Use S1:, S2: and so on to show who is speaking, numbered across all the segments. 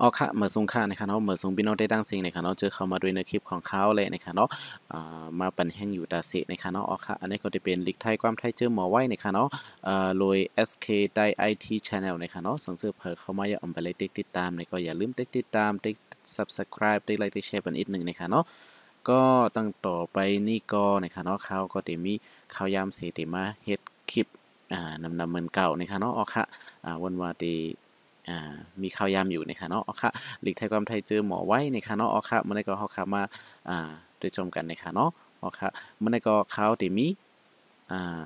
S1: อ๋อค่ะเหมือนสงค่านะคะเนาะเหมือนสงพี่น้องได้ดังสิ่งนะคะเนาะเจอเข้ามาด้วยในคลิปของเขาเลยนะคะเนาะมาปั่นแห้งอยู่ดาเซนะคะเนาะอ๋อค่ะอันนี้ก็จะเป็นลิกไทยความไทยเจอหมอไว้นะคะเนาะโดย SK ได้ IT Channel นะคะเนาะส่งเสื้อเผยเข้ามาอย่าอมไปเลยติดตามเลยก็อย่าลืมติดตามติ๊ก Subscribe ติ๊กไลค์ติ๊กแชร์เป็นอีกหนึ่งนะคะเนาะก็ตั้งต่อไปนี่ก็นะคะเนาะเขาก็จะมีข่าวยามเสติมาเฮ็ดคลิปนำเหมือนเก่านะคะเนาะอ๋อค่ะวันวาตี มีข่าวยามอยู่นะคะเนาะอ๋อค่ะหลีกไทยความไทยเจอหมอไว้นะคะเนาะอ๋อค่ะเมื่อไดก็เขาค่ะมาด้วยชมกันนะคะเนาะอ๋อค่ะเมื่อไดก็เขาติมีอ่า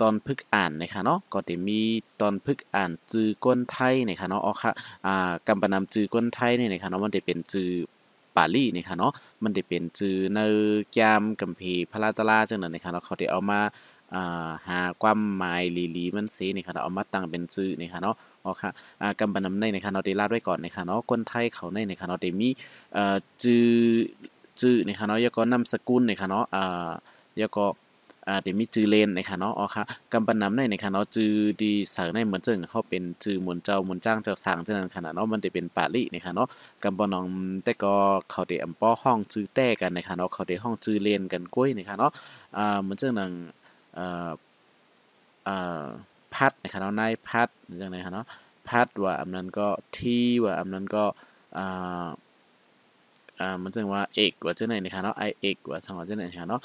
S1: ตอนพึกอ่านนะคะเนาะก็ติมีตอนพึกอ่านจือก้นไทยนะคะเนาะอ๋อค่ะกำปนำจือก้นไทยนี่นะคะเนาะมันจะเป็นจือปาลี่นะคะเนาะมันจะเป็นจือในยามกัมพีพระราตลาจังนั้นนะคะเนาะเขาได้เอามาหาความหมายลีมันสีนี่ค่ะเอามาตั้งเป็นจื้อนี่ค่ะเนาะอ๋อค่ะกำบันนำในนะคะเนาะได้ลาดไว้ก่อนนะคะเนาะคนไทยเขาในนะคะเนาะได้มีจื้อนะคะเนาะแล้วก็นามสกุลนะคะเนาะแล้วก็เดี๋ยวมีจือเลนนะคะเนาะอ๋อค่ะกำบันนำในนะคะเนาะจือดีสางในเหมือนเจิงเขาเป็นจือหมุนเจ้าหมุนจ้างเจ้าสางเท่านั้นขนาดเนาะมันจะเป็นปาลี่นะคะเนาะกำบันนองแต่ก็เขาได้อำป้อห้องจือแต่กันนะคะเนาะเขาได้ห้องจือเลนกันกล้วยนะคะเนาะเหมือนเจิงนังเอ่อ อ่าพัดนะครับเนาะนายพัดอย่างไรครับเนาะพัดว่าอันนั้นก็ที่ว่าอันนั้นก็อ่ามันจะว่าเอกว่าเจ้าไหนนะครับเนาะไอเอกว่าสังว่าเจ้าไหนนะครับเนาะ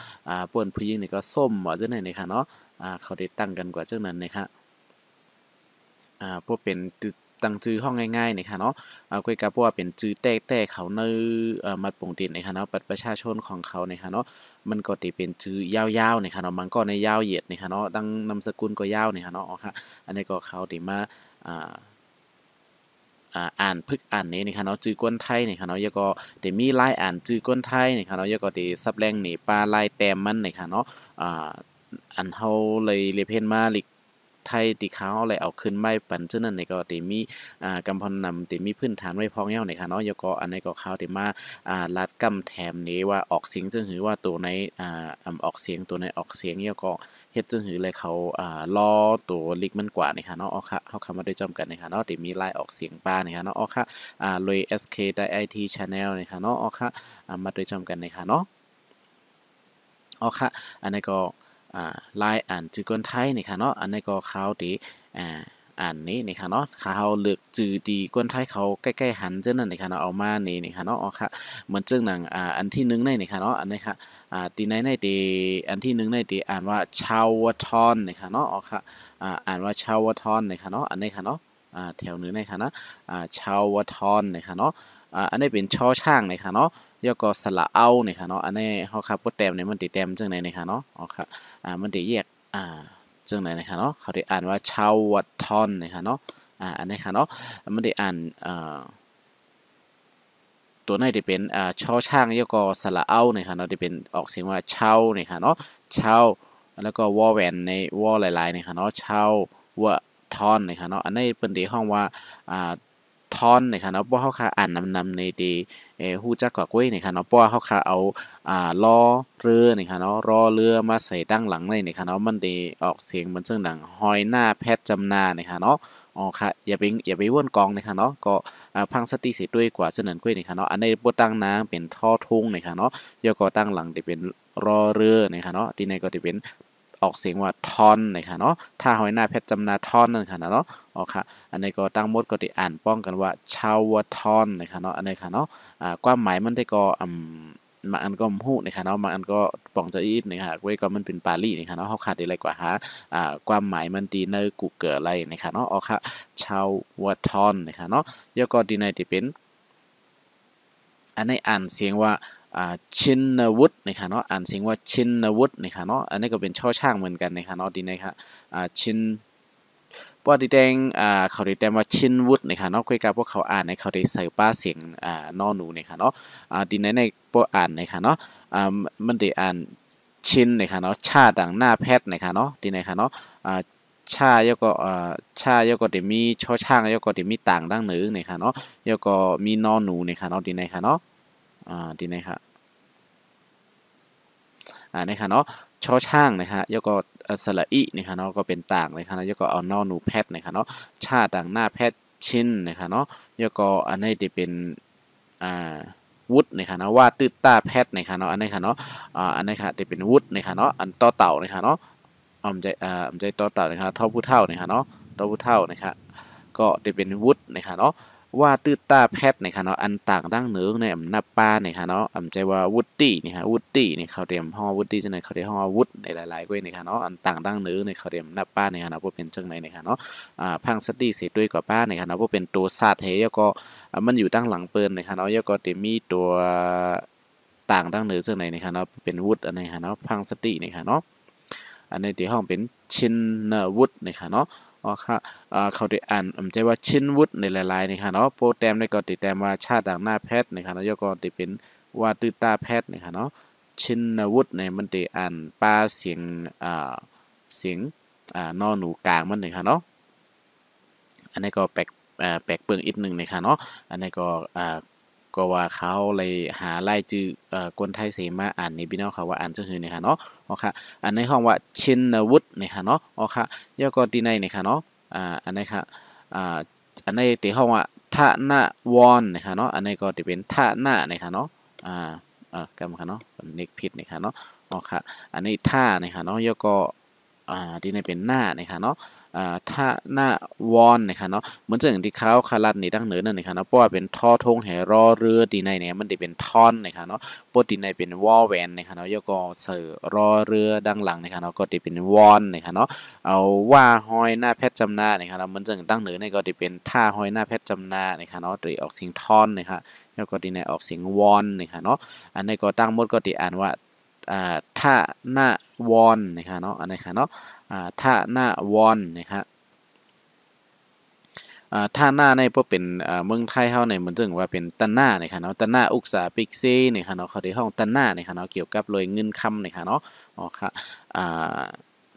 S1: ป่วนผู้หญิงนี่ก็ส้มว่าเจ้าไหนนะครับเนาะเขาได้ตั้งกันกว่าเจ้านั้นนะครับพวกเป็นตั้งชื่อห้องง่ายๆนะครับเนาะคุยกับพวกเป็นชื่อแต่เขาในมัดปงดินนะครับเนาะบัตรประชาชนของเขานะครับเนาะมันก็จะเป็นชื่อยาวๆนะครับเนาะมันก็ในยาวเหยียดนะครับเนาะดังนามสกุลก็ยาวนะครับเนาะอ๋อค่ะอันนี้ก็เขาได้มาอ่าอ่านพึกอ่านนี้นะครับเนาะจื้อกวนไทยนี่ครับเนาะแล้วก็ได้มีลายอ่านจื้อกวนไทยนี่ครับเนาะแล้วก็ได้ซับแรงนี่ปลาลายแต้มมันนี่ครับเนาะอ่าอันเฮาเลยเรียกเพิ่นมาลิกไทยที่เขาเลยเอาขึ้นไม้ปันเจ้านั้นนี่ก็ได้มีกำพรนำได้มีพื้นฐานไว้พองแย้วนี่ครับเนาะแล้วก็อันนี้ก็เขาได้มาลัดกำแถมนี้ว่าออกเสียงจึงหือว่าตัวในออกเสียงตัวในออกเสียงแล้วก็เฮ็ดจึงหือเลยเขาล้อตัวลิกมันกว่านี่ครับเนาะอ๋อค่ะเฮาเข้ามาได้จอมกันนี่ครับเนาะได้มีลายออกเสียงปลานี่ครับเนาะอ๋อค่ะลุย SK ได้ IT Channel นี่ครับเนาะอ๋อค่ะมาได้จอมกันนี่ครับเนาะอ๋อค่ะอันนี้ก็ลายอ่านจื่อกวนไทยนี่ค่ะเนาะอันนี้ก็เขาที่อ่าอ่านนี้นี่ค่ะเนาะเขาเลือกจื่อที่กวนไทยเขาใกล้ๆหันเจ้านั่นนี่ค่ะเนาะเอามานี่ค่ะเนาะอ๋อค่ะเหมือนเจ้าหนังอันที่หนึ่งในนี่ค่ะเนาะอันนี้ค่ะตีในตีอันที่หนึ่งในตีอ่านว่าชาวทอนนี่ค่ะเนาะอ๋อค่ะอ่านว่าชาวทอนนี่ค่ะเนาะอันนี้ค่ะเนาะแถวหนึ่งในค่ะนะชาวทอนนี่ค่ะเนาะอันนี้เป็นช่อช่างนี่ค่ะเนาะ แล้วก็สระเอาเนี่ยค่ะเนาะอันนี้เฮาครับบ่แต้มเนี่ยมันติแต้มจังได๋เนี่ยค่ะเนาะอ๋อค่ะมันติแยกจังได๋เนี่ยค่ะเนาะเขาได้อ่านว่าชาววัดทอนเนี่ยค่ะเนาะอันนี้ค่ะเนาะมันได้อ่านตัวไหนที่เป็นช่อช่างแล้วก็สระเอาเนี่ยค่ะเนาะที่เป็นออกเสียงว่าเช่าเนี่ยค่ะเนาะเช่าแล้วก็วอแหวนในวอหลายๆเนี่ยค่ะเนาะเช่าวะทอนเนี่ยค่ะเนาะอันนี้เปิ้นสิฮ้องว่าอ่าทอนเนี่ยค่ะเนาะบ่เฮาค่ะอ่านนำในที่ฮู้จักกว่ากล้วยนี่ค่ะเนาะเพราะว่าเขาค่ะเอาล้อเรือนี่ค่ะเนาะรอเรือมาใส่ตั้งหลังเลยนี่ค่ะเนาะมันได้ออกเสียงมันซึ่งดังหอยหน้าแพทย์จำนานี่ค่ะเนาะอ๋อค่ะอย่าไปว่นกองนี่ค่ะเนาะก็พังสติสิด้วยกว่าเสนนกล้วยนี่ค่ะเนาะอันนี้บ่ตั้งนางเป็นท่อทุ่งนี่ค่ะเนาะยก็ตั้งหลังที่เป็นรอเรือนี่ค่ะเนาะที่ในก็ที่เป็นออกเสียงว่าทอนนี่ค่ะเนาะถ้าหอยหน้าแพทย์จำนาทอนนั่นค่ะเนาะอ๋อค่ะอันนี้ก็ตั้งหมดก็ได้อ่านป้องกันว่าชาวทอนนะคะเนาะอันนี้ค่ะเนาะความหมายมันได้ก็บางอันก็ฮู้นะคะเนาะบางอันก็ป่องจะอีดนะคะไว้ก็มันเป็นปาลีนะคะเนาะเฮาขาดอะไรกว่าหาความหมายมันตีในกูเกิลอะไรนะคะเนาะอ๋อค่ะชาวทอนนะคะเนาะแล้วก็ดีในที่เป็นอันนี้อ่านเสียงว่าชินวุฒินะคะเนาะอ่านเสียงว่าชินวุฒินะคะเนาะอันนี้ก็เป็นช่อช่างเหมือนกันนะคะเนาะดีนะคะชิน ปอดีแดงเขาได้แต้มว่าชินวุฒินะคะเนาะคุยกับพวกเขาอ่านในเขาได้ใส่ป้าเสียงนอหนูนะคะเนาะดีในพวกอ่านนะคะเนาะมันได้อ่านชินนะคะเนาะชาดังหน้าแพทย์นะคะเนาะดีนะคะเนาะชายก็ชายก็ได้มีช่อช่างยก็ได้มีต่างดังหนึ่งนะคะเนาะยก็มีนอหนูนะคะเนาะดีนะคะเนาะดีนะคะนะคะเนาะช่อช่างนะคะแล้วก็สระอีนะคะเนาะก็เป็นต่างนะคะแล้วก็เอานอหนูแพทย์นะคะเนาะชาต่างหน้าแพทย์ ชินนะคะเนาะแล้วก็อันนี้จะเป็นวุฒนะคะเนาะว่าตื้อตาแพทนะคะเนาะอันนี้ค่ะเนาะอันนี้ค่ะจะเป็นวุฒนะคะเนาะอันต่อเต่านะคะเนาะอำใจต่อเต่านะคะท่อผู้เฒ่านะคะเนาะท่อผู้เฒ่านะคะก็จะเป็นวุฒนะคะเนาะว่าตื้อตาแพทนะคะเนาะอันต่างดั้งเหนือในอำนาจป้านะคะเนาะอำใจว่าวุฒินี่ฮะวุฒินี่เขาเตรียมห่อวุฒิจังไหนเขาเรียกห่อวุฒิในหลายๆก้อยนะคะเนาะอันต่างดั้งเหนือในเขาเตรียมอำนาจป้านะคะเนาะพวกเป็นจังไหนนะคะเนาะพังสติเสียด้วยกับป้านะคะเนาะพวกเป็นตัวศาสตร์เฮแล้วก็มันอยู่ตั้งหลังเปิลนะคะเนาะแล้วก็จะมีตัวต่างดั้งเหนือจังไหนนะคะเนาะเป็นวุฒิอันนี้ค่ะเนาะพังสตินะคะเนาะอันนี้ที่ห้องเป็นชินวุฒินะคะเนาะอ๋อค่ะเขาได้อ่านใจว่าชินวุฒิในหลายๆนะคะเนาะโปรแกรมได้ก็ติดแต้มว่าชาติต่างหน้าแพทย์นะคะเนาะแล้วก็ติเป็นว่าตื้อตาแพทย์นะคะเนาะชินวุฒิเนี่ยมันติอ่านปลาเสียงเสียงนอหนูกลางมันนะคะเนาะอันนี้ก็แปลกเปลืองอีกหนึ่งนะคะเนาะอันนี้ก็ว่าเขาเลยหาไล่จื่อคนไทยเสมาอ่านในพี่น้องเขาว่าอ่านจังหือนะคะเนาะอ๋อค่ะอันในห้องว่าชินวุฒินะคะเนาะอ๋อค่ะแล้วก็ที่ในนะคะเนาะอันนี้ค่ะอันนี้ที่ห้องว่าทะนาวอนนะคะเนาะอันนี้ก็จะเป็นทะนานะคะเนาะกำค่ะเนาะเน็กผิดนะคะเนาะอ๋อค่ะอันนี้ท่านะคะเนาะแล้วก็ที่ในเป็นหน้านะคะเนาะท่าหน้าวอนนะคะเนาะเหมือนอย่างที่เขาคารัดนี่ดั้งเหนือนั่นนะคะเนาะเพราะว่าเป็นท่อทงแห่รอเรือดีในเนี่ยมันจะเป็นท่อนนะคะเนาะปกติในเป็นวอลแวนนะคะเนาะแล้วก็เสือรอเรือดังหลังนะคะเนาะก็จะเป็นวอนนะคะเนาะเอาว่าหอยหน้าแพทย์จำนานะคะเนาะเหมือนอย่างตั้งเหนือเนี่ยก็จะเป็นท่าหอยหน้าแพทย์จำนานะคะเนาะหรือออกเสียงท่อนนะคะแล้วก็ที่ในออกเสียงวอนนะคะเนาะอันนี้ก็ตั้งหมดก็จะอ่านว่าท่าหน้าวอนนะคะเนาะอันนี้ค่ะเนาะท่าหน้าวอนนะครับท่าหน้าในพวกเป็นเมืองไทยเฮาในมันจึงว่าเป็นตันหน้านะครับเนาะตันหน้าอุกษาปิกซีนะครับเนาะเขาได้ห้องตันหน้านะครับเนาะเกี่ยวกับเลยเงินคำนะครับเนาะอ๋อค่ะ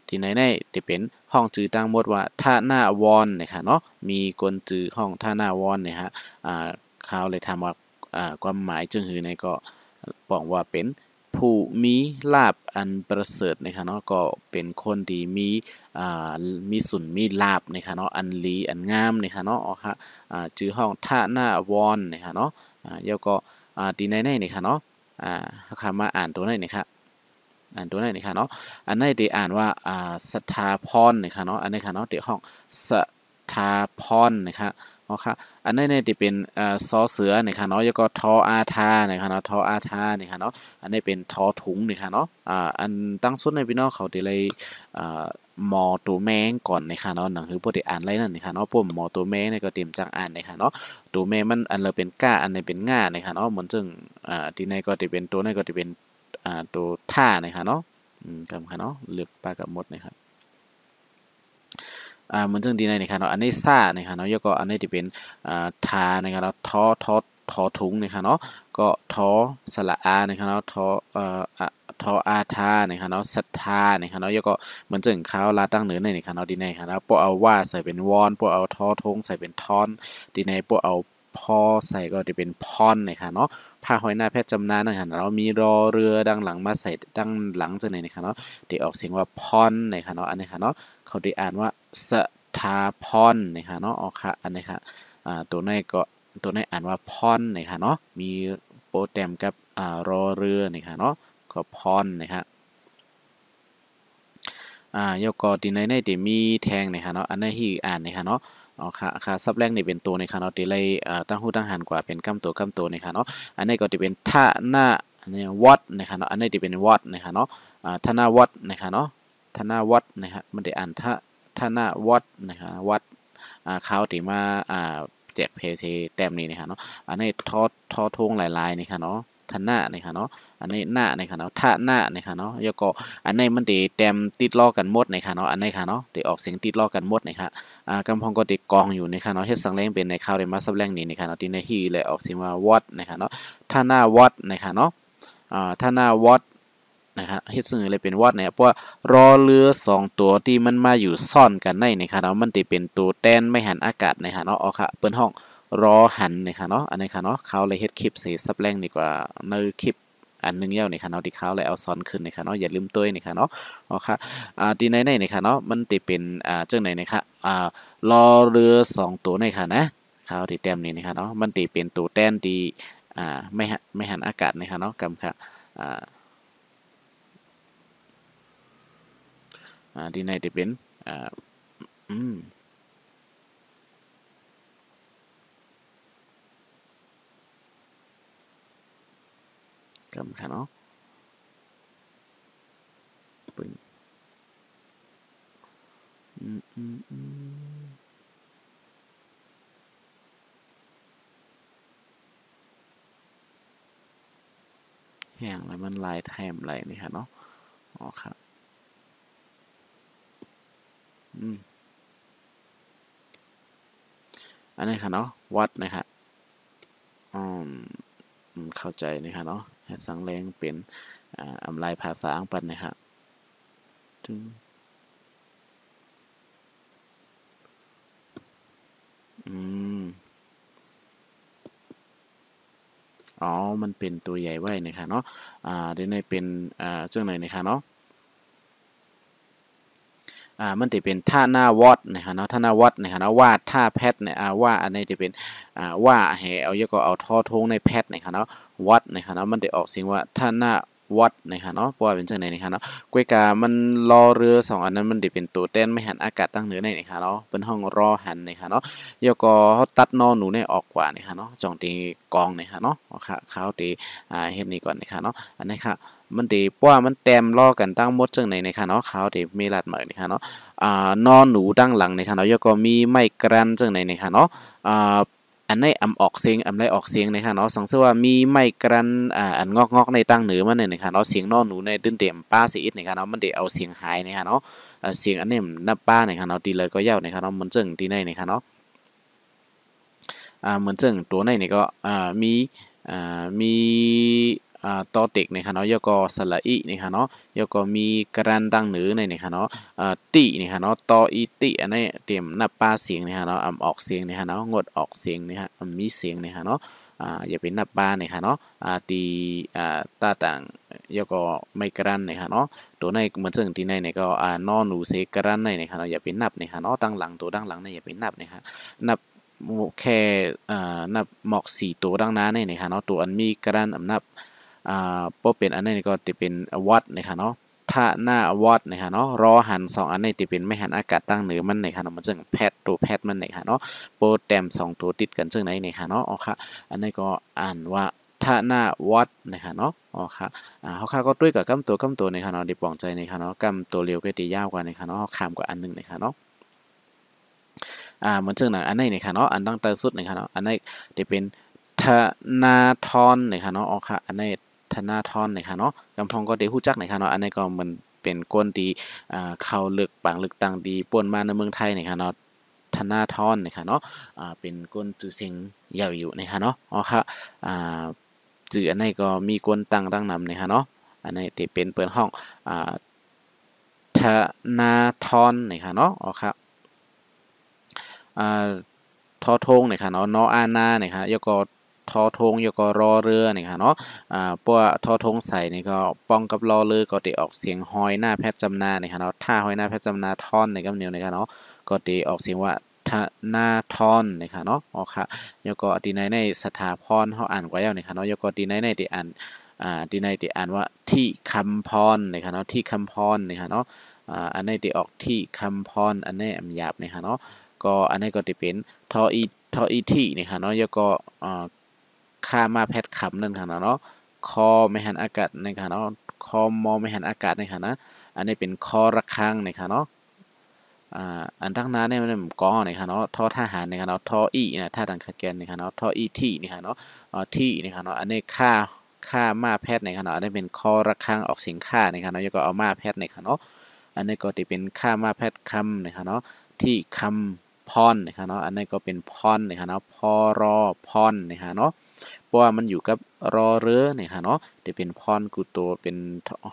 S1: ที่ไหนได้จะเป็นห้องจื่อตั้งหมดว่าท่าหน้าวอนนะครับเนาะมีคนจื่อห้องท่าหน้าวอนนะฮะเขาเลยทำว่าความหมายจึงหือในก็บอกว่าเป็นผู้มีลาภอันประเสริฐนะคะเนาะก็เป็นคนที่มีสุนมีลาภนะคะเนาะอันลีอันงามนะคะเนาะอ๋อค่ะชื่อห้องท่าหน้าวอนนะคะเนาะแล้วก็ตีในนะคะเนาะคำมาอ่านตัวไหนนะคะอ่านตัวไหนนะคะเนาะอันไหนที่อ่านว่าสถาพรนะคะเนาะอันนี้ค่ะเนาะเดี๋ยวห้องสถาพรนะคะเนาะค่ะอันนี้เนี่ยจะเป็นซอเสือนะคะเนาะแล้วก็ทออาทานะคะเนาะทออาทานะคะเนาะอันนี้เป็นทอถุงนะคะเนาะอันตั้งสุดในพี่น้องเขาจะเลยหมอตัวแมงก่อนนะคะเนาะหนังคือพวกที่อ่านไรนั่นนะคะเนาะพวกหมอตัวแมงเนี่ยก็เตรียมจังอ่านนะคะเนาะตัวแมงมันอันเราเป็นก้าอันในเป็นง่านะคะเนาะเหมือนซึ่งที่ในก็จะเป็นตัวในก็จะเป็นตัวท่านะคะเนาะกับค่ะเนาะเลือกปลากับมดนะครับเหมือนเรื่องดีในนะครับเนาะอันนี้ซ่านะครับเนาะแล้วก็อันนี้ที่เป็นทานะครับเนาะทอถุงนะครับเนาะก็ทอสระอานะครับเนาะทออาทานะครับเนาะศรัทธานะครับเนาะแล้วก็เหมือนเรื่องเขาลาตั้งเหนือในนะครับเนาะดีในครับเนาะพวกเอาว่าใส่เป็นวอนพวกเอาทอทงใส่เป็นทอนดีในพวกเอาพอใส่ก็จะเป็นพอนนะครับเนาะผ้าหอยหน้าแพทย์จำนานะครับเรามีรอเรือดังหลังมาใส่ดังหลังจากไหนนะครับเนาะที่ออกเสียงว่าพอนนะครับเนาะอันนี้ครับเนาะเขาได้อ่านว่าสถาพรนะคะเนาะอ๋อค่ะอันนี้ค่ะตัวในก็ตัวในอ่านว่าพรนะคะเนาะมีโปรแกรมกับรอเรือนะคะเนาะก็พรนะคะยกกอตีในที่มีแทงนะคะเนาะอันนี้ที่อ่านนะคะเนาะอ๋อค่ะซับแรกนี่เป็นตัวนะคะเนาะตีเลยตั้งหูตั้งหันกว่าเป็นกำตัวนะคะเนาะอันนี้ก็จะเป็นท่าหน้าอันนี้วัดนะคะเนาะอันนี้ที่เป็นวัดนะคะเนาะท่าหน้าวัดนะคะเนาะท่าหน้าวัดนะคะมันได้อ่านท่าหน้าวัดนะคะวัดเขาที่มาแจกเพย์ซีแต้มนี้นะคะเนาะอันนี้ทอทงหลายๆนะคะเนาะท่าหน้านะคะเนาะอันนี้หน้านะคะเนาะท่าหน้านะคะเนาะแล้วก็อันนี้มันตีแต้มติดล้อกันหมดนะคะเนาะอันนี้ค่ะเนาะตีออกเสียงติดล้อกันหมดนะคะกำพองก็ติดกองอยู่นะคะเนาะเฮ็ดสังแรงเป็นในข้าวได้มาซับแรงนี้นะคะเนาะที่ในฮีเลยออกเสียงว่าวัดนะคะเนาะท่าหน้าวัดนะคะเนาะท่าหน้าวัดนะครับเฮ็ดซึ่งเลยเป็นวัดเนี่ยเพราะว่ารอเรือ2ตัวที่มันมาอยู่ซ่อนกันในนะครับเนาะมันจะเป็นตัวแตนไม่หันอากาศนะครับเนาะอ๋อค่ะเปิ้นห้องรอหันนะครับเนาะอันนี้ค่ะเนาะเขาเลยเฮ็ดคลิปเสซับแรงดีกว่าในคลิป อันนึงเย้าในค่ะเนาะที่เขาเลยเอาซ้อนขึ้นในค่ะเนาะอย่าลืมตัวในค่ะเนาะอ๋อค่ะที่ในในค่ะเนาะมันติเป็นจังไหนนะคะรอเรือ2ตัวในค่ะนะเขาที่แต้มนี้นะคะเนาะมันติเป็นตัวแต้นที่ไม่หันอากาศนะคะเนาะกำค่ะที่ในติเป็นอืมกำค่ะเนาะปึ้งอืมอืมอืมแห้งแล้วมันลายแถมไหลนี่ค่ะเนาะอ๋อครับอืมอันนี้ค่ะเนาะวัดนะคะอืมเข้าใจนะคะเนาะเฮ็ดสังแรงเป็นอำลายภาษาอังปันนะคะถึงอืมอ๋อมันเป็นตัวใหญ่ไว้นะคะเนาะเดี๋ยวในเป็นจังไหนนะคะเนาะมันจะเป็นท่าหน้าวอดนะคะเนาะท่าหน้าวอดนะคะเนาะว่าท่าแพทเนี่ยว่าอันนี้จะเป็นว่าให้เอาเยอะก็เอาท่อทงในแพทนะคะเนาะวอดนะคะเนาะมันจะออกเสียงว่าท่าหน้าวอดนะคะเนาะเพราะว่าเป็นจังไหนนะคะเนาะกวยกามันรอเรือ2อันนั้นมันจะเป็นตัวเต้นไม่หันอากาศตั้งเหนือในนะคะเนาะเป็นห้องรอหันนะคะเนาะเยอะก็เขาตัดนอหนูในออกกว่านะคะเนาะจ่องตีกองนะคะเนาะเขาตีเฮ็ดนี้ก่อนนะคะเนาะอันนี้ค่ะมันตีเพราะว่ามันแต้มล่อกันตั้งหมดจังไหนนะคะเนาะเขาตีมีลัดเหมือนนะคะเนาะ นอนหนูดังหลังในค่ะเนาะแล้วก็มีไม้กรันจังในค่ะเนาะอันในออกเสียงอำไรออกเสียงในค่ะเนาะสังเสว่ามีไม้กรันอันงอกในตั้งเหนือมันในค่ะเนาะเสียงนอนหนูในตื้นเต็มป้าสีอิดในค่ะเนาะมันเดี๋ยวเอาเสียงหายในค่ะเนาะเสียงอันนี้นับป้าในค่ะเนาะตีเลยก็ยาวในค่ะเนาะมันจึงตีในค่ะเนาะเหมือนจึงตัวในนี่ก็มีมีตอเต็กนะครับเนาะแล้วก็สระอีนะครับเนาะแล้วก็มีกรันดังหนือในนะครับเนาะตินะครับเนาะตออีติอันนี้เตรียมนับปลาเสียงนะครับเนาะออกเสียงนะครับเนาะงดออกเสียงนะฮะมีเสียงนะครับเนาะอย่าเป็นนับปลานะครับเนาะตีตาต่างแล้วก็ไม่กรันนะครับเนาะตัวในเหมือนซึ่งที่ในเนี่ยก็นอหนูเซกรันในนะครับเนาะอย่าเป็นนับนะครับเนาะตั้งหลังตัวตั้งหลังเนี่ยอย่าเป็นนับนะครับนับแค่นับหมอก4ตัวดังนั้นเนี่ยนะครับเนาะตัวอันมีกรันนับบ่เป็นอันนี้ก็จะเป็นวัดนะคะเนาะถ้าหน้าวัดนะคะเนาะรอหัน2อันนี้จะเป็นไม่หันอากาศตั้งเหนือมันนะคะเนาะมันจึงแพทตัวแพทมันนะคะเนาะโปรแตม2ตัวติดกันจึงไหนนะคะเนาะอ๋อค่ะอันนี้ก็อ่านว่าถ้าหน้าวัดนะคะเนาะอ๋อค่ะเขาค่ะก็ด้วยกับกำตัวนะคะเนาะดิปองใจนะคะเนาะกำตัวเร็วก็ตียาวกว่านะคะเนาะข้ามกว่าอันนึงนะคะเนาะเหมือนซึ่งหนังอันนี้นะคะเนาะอันตั้งแต่สุดนะคะเนาะอันนี้จะเป็นธนาธรนะคะเนาะอ๋อค่ะอันนี้ธนาธรนะคะเนาะกำพองก็ได้ฮู้จักนะคะเนาะอันนี้ก็มันเป็นก้นที่เข้าลึกปางลึกตังดีป่วนมาในเมืองไทยนะคะเนาะธนาธรนะคะเนาะเป็นก้นจื่อเสียงยาวอยู่นะคะเนาะอ๋อค่ะจื่ออันนี้ก็มีก้นตังดังนำนะคะเนาะอันนี้ที่เป็นเปิดห้องธนาธรนะคะเนาะอ๋อค่ะทอทงเนี่ยค่ะเนาะนออานาเนี่ยค่ะยก็ทอทงยก็รอเรือเนี่ยค่ะเนาะพวกทอทงใส่นี่ก็ป้องกับรอเรือก็ติออกเสียงหอยหน้าแพทย์จำนาเนี่ยค่ะเนาะท่าหอยหน้าแพทย์จำนาท่อนในกำเนียวเนี่ยค่ะเนาะก็ติออกเสียงว่าทนาทอนเนี่ยค่ะเนาะอ๋อค่ะยก็ตีในสถาพรเขาอ่านไว้แล้วเนี่ยค่ะเนาะยก็ตีในติอ่านตีในติอ่านว่าที่คำพรเนี่ยค่ะเนาะที่คำพรเนี่ยค่ะเนาะอันนี้ติออกที่คำพรอันนี้หยาบเนี่ยค่ะเนาะก็อันนี้ก็จะเป็นทออีที่นี่ค่ะเนาะแล้วก็ค่ามาแพทย์คำนั่นค่ะเนาะคอไม่หันอากาศนี่ค่ะเนาะคอมอไม่หันอากาศนี่ค่ะนะอันนี้เป็นคอระฆังนี่ค่ะเนาะอันทั้งนั้นเนี่ยมันกอนี่ค่ะเนาะทอทหารนี่ค่ะเนาะทออีนะท่าดังขัดแกนนี่ค่ะเนาะทออีที่นี่ค่ะเนาะที่นี่ค่ะเนาะอันนี้ค่ามาแพทย์นี่ค่ะเนาะอันนี้เป็นคอระฆังออกเสียงค่านี่ค่ะเนาะแล้วก็เอามาแพทย์นี่ค่ะเนาะอันนี้ก็จะเป็นค่ามาแพทย์คำนี่ค่ะเนาะที่คำพรนะครับเนาะอันนี้ก็เป็นพรนะครับเนาะพอรอพรนะครับเนาะเพราะว่ามันอยู่กับรอเรือนะครับเนาะจะเป็นพรกูตัวเป็น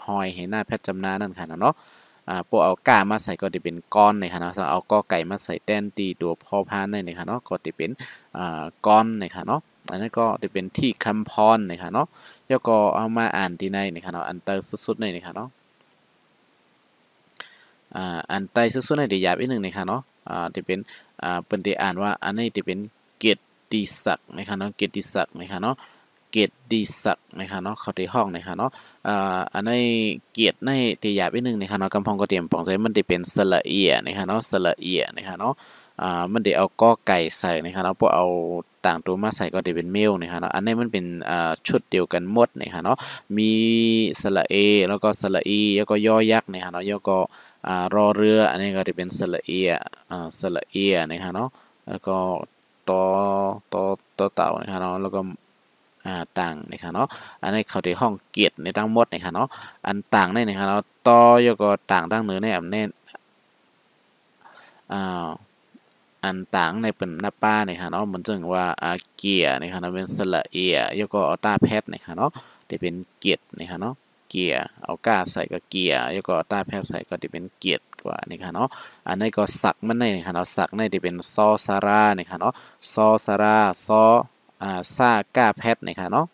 S1: หอยให้หน้าแพทย์จำนานั่นค่ะเนาะพวกเอาก้ามาใส่ก็จะเป็นก้อนนะครับเนาะเอากอไก่มาใส่แต้นตีตัวพอพานได้นะครับเนาะก็จะเป็นก้อนนะครับเนาะ อันนั้นก็จะเป็นที่คำพรนะคะเนาะแล้วก็เอามาอ่านที่ในนะคะเนาะอันเตอร์สุดๆในนะคะเนาะอันใต้สุดๆในเดียบอีกหนึ่งนะคะเนาะจะเป็นเป็นที่อ่านว่าอันนี้จะเป็นเกียรติศักดิ์นะคะเนาะเกียรติศักดิ์นะคะเนาะเกียรติศักดิ์นะคะเนาะเขาที่ห้องนะคะเนาะอันนี้เกียรติในเดียบอีกหนึ่งนะคะเนาะกำพองก็เตรียมปองใจมันจะเป็นสระเอียนะคะเนาะสระเอียนะคะเนาะมันได้เอาก้อไก่ใส่นะคะเนาะพวกเอาต่างตัวมาใส่ก็จะเป็นเมลนะคะเนาะอันนี้มันเป็นชุดเดียวกันหมดนะคะเนาะมีสระเอแล้วก็สระอีแล้วก็ย่อยักษ์นะคะเนาะแล้วก็รอเรืออันนี้ก็จะเป็นสระเอียสระเอียนะคะเนาะแล้วก็ตอตอเต่านะคะเนาะแล้วก็ต่างนะคะเนาะอันนี้เขาที่ห้องเกียรติในทั้งหมดนะคะเนาะอันต่างในนะคะเนาะตอแล้วก็ต่างตั้งเหนือในอันนี้อันต่างในเป็นหน้าป้าเนี่ยค่ะเนาะมันจึงว่าเกียร์เนี่ยค่ะเนาะเป็นสระเอียแล้วก็อัลต้าแพดเนี่ยค่ะเนาะจะเป็นเกียร์เนี่ยค่ะเนาะเกียร์เอาก้าใส่ก็เกียร์แล้วก็อัลต้าแพดใส่ก็จะเป็นเกียร์กว่านี่ค่ะเนาะอันนี้ก็สักมันในเนี่ยค่ะเนาะสักในจะเป็นซอซาราเนี่ยค่ะเนาะซอซาราซอซาก้าแพดเนี่ยค่ะเนาะ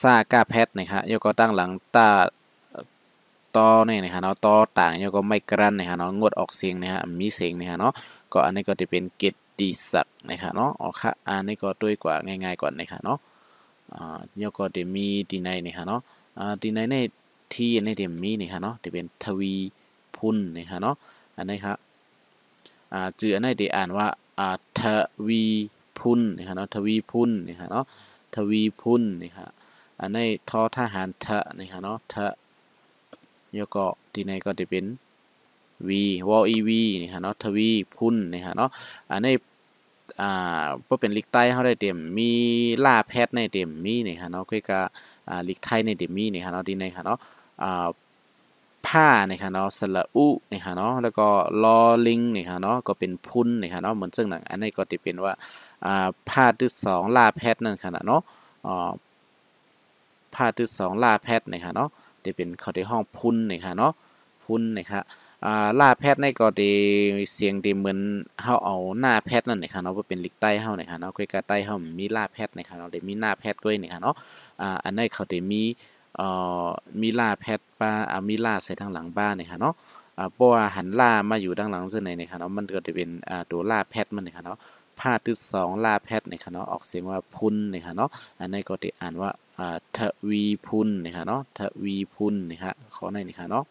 S1: ซาก้าแพดเนี่ยค่ะแล้วก็ตั้งหลังตาตอเนี่ยนะฮะเนาะตอต่างแล้วก็ไม่กรันนะฮะเนาะงดออกเสียงนะฮะมีเสียงนะฮะเนาะก็อันนี้ก็จะเป็นเกียรติศักดิ์นะฮะเนาะอ๋อค่ะอันนี้ก็ด้วยกว่าง่ายๆก่อนนะฮะเนาะแล้วก็จะมีดีในนะฮะเนาะดีในในที่ในเดมมีนะฮะเนาะจะเป็นทวีพุนนะฮะเนาะอันนี้ครับจื่ออันนี้ได้อ่านว่าทวีพุนนะฮะเนาะทวีพุนนะฮะเนาะทวีพุนนะฮะอันนี้ทอทหารทะนะฮะเนาะทะแล้วก็ที่ในก็จะเป็น v วอล ev นี่ฮะเนาะทวีพุ่นนี่ฮะเนาะอันนี้บ่เป็นลิกใต้เฮาได้เต็มมีล่าแพทในเต็มมีนี่ฮะเนาะคือก็ลิกไทยในเต็มมีนี่ฮะเนาะที่ในฮะเนาะผ้านี่ฮะเนาะสระอุนี่ฮะเนาะแล้วก็ลอลิงนี่ฮะเนาะก็เป็นพุ่นนี่ฮะเนาะเหมือนซึ่งหนังอันนี้ก็จะเป็นว่าผ้าที่2ล่าแพทนั่นขนาดเนาะผ้าที่2ล่าแพทนี่ฮะเนาะจะเป็นเขาที่ห้องพุ่นนี่ฮะเนาะพุ่นนี่ครับล่าแพทย์ในก็ดีเสียงดีเหมือนเฮาเอาหน้าแพทย์นั่นนี่ค่ะเนาะบ่เป็นลิกใต้เฮานี่ค่ะเนาะใกล้ๆใต้เฮามีล่าแพทย์นี่ค่ะเนาะได้มีหน้าแพทย์ด้วยนี่ค่ะเนาะอันนั้นเขาได้มีเอ่มีล่าแพทย์ป้ามีล่าใส่ทางหลังบ้านนี่ค่ะเนาะเพราะว่าหันล่ามาอยู่ด้านหลังซื่อไหนนี่ค่ะเนาะมันก็จะเป็นตัวล่าแพทย์มันนี่ค่ะเนาะภาคที่2ล่าแพทย์นี่ค่ะเนาะออกเสียงว่าพุนนี่ค่ะเนาะอันนั้นก็ได้อ่านว่าทวีพุนนี่ค่ะเนาะทวีพุนนี่ค่ะขอในนี่ค่ะเนาะ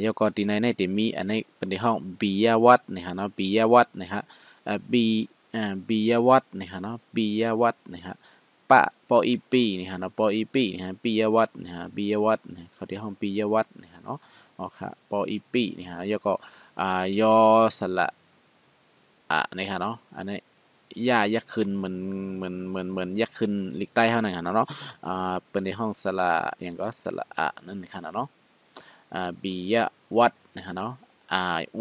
S1: ยกตีในที่มีอันนี้เป็นในห้องบียวัดนะฮะเนาะบียวัดนะฮะบีบียวัดนะฮะเนาะบียวัดนะฮะปะปออีปีนะฮะเนาะปออีปีนะฮะบียวัดนะฮะบียวัดนะเขาที่ห้องบียวัดนะฮะเนาะอ๋อค่ะปออีปีนะฮะแล้วก็ยอสระนะฮะเนาะอันนี้ย่ายักขึ้นเหมือนยักขึ้นลิกใต้เท่านั้นเนาะเป็นในห้องสระอย่างก็สระนั่นนะเนาะบียวัดนะครับเนาะ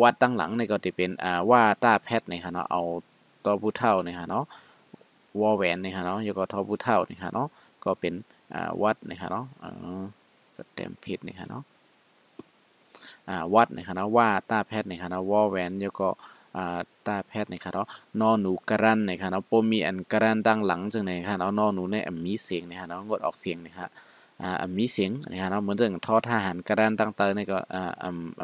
S1: วัดตั้งหลังนี่ก็จะเป็นว่าต้าแพทนะครับเนาะเอาตัวผู้เฒ่านะครับเนาะวอแหวนนะครับเนาะแล้วก็ทอผู้เฒ่านะครับเนาะก็เป็นวัดนะครับเนาะก็เต็มผิดนะครับเนาะวัดนะครับเนาะว่าต้าแพทนะครับเนาะวอแหวนแล้วก็ต้าแพทนะครับเนาะนอหนูกรันนะครับเนาะปมีอันกรันตั้งหลังจังไหนครับเนาะนอหนูในมีเสียงนะครับเนาะงดออกเสียงนะครับมีเสียงนะครับเนาะเหมือนเรื่องทอทหารกระดานต่างๆนี่ก็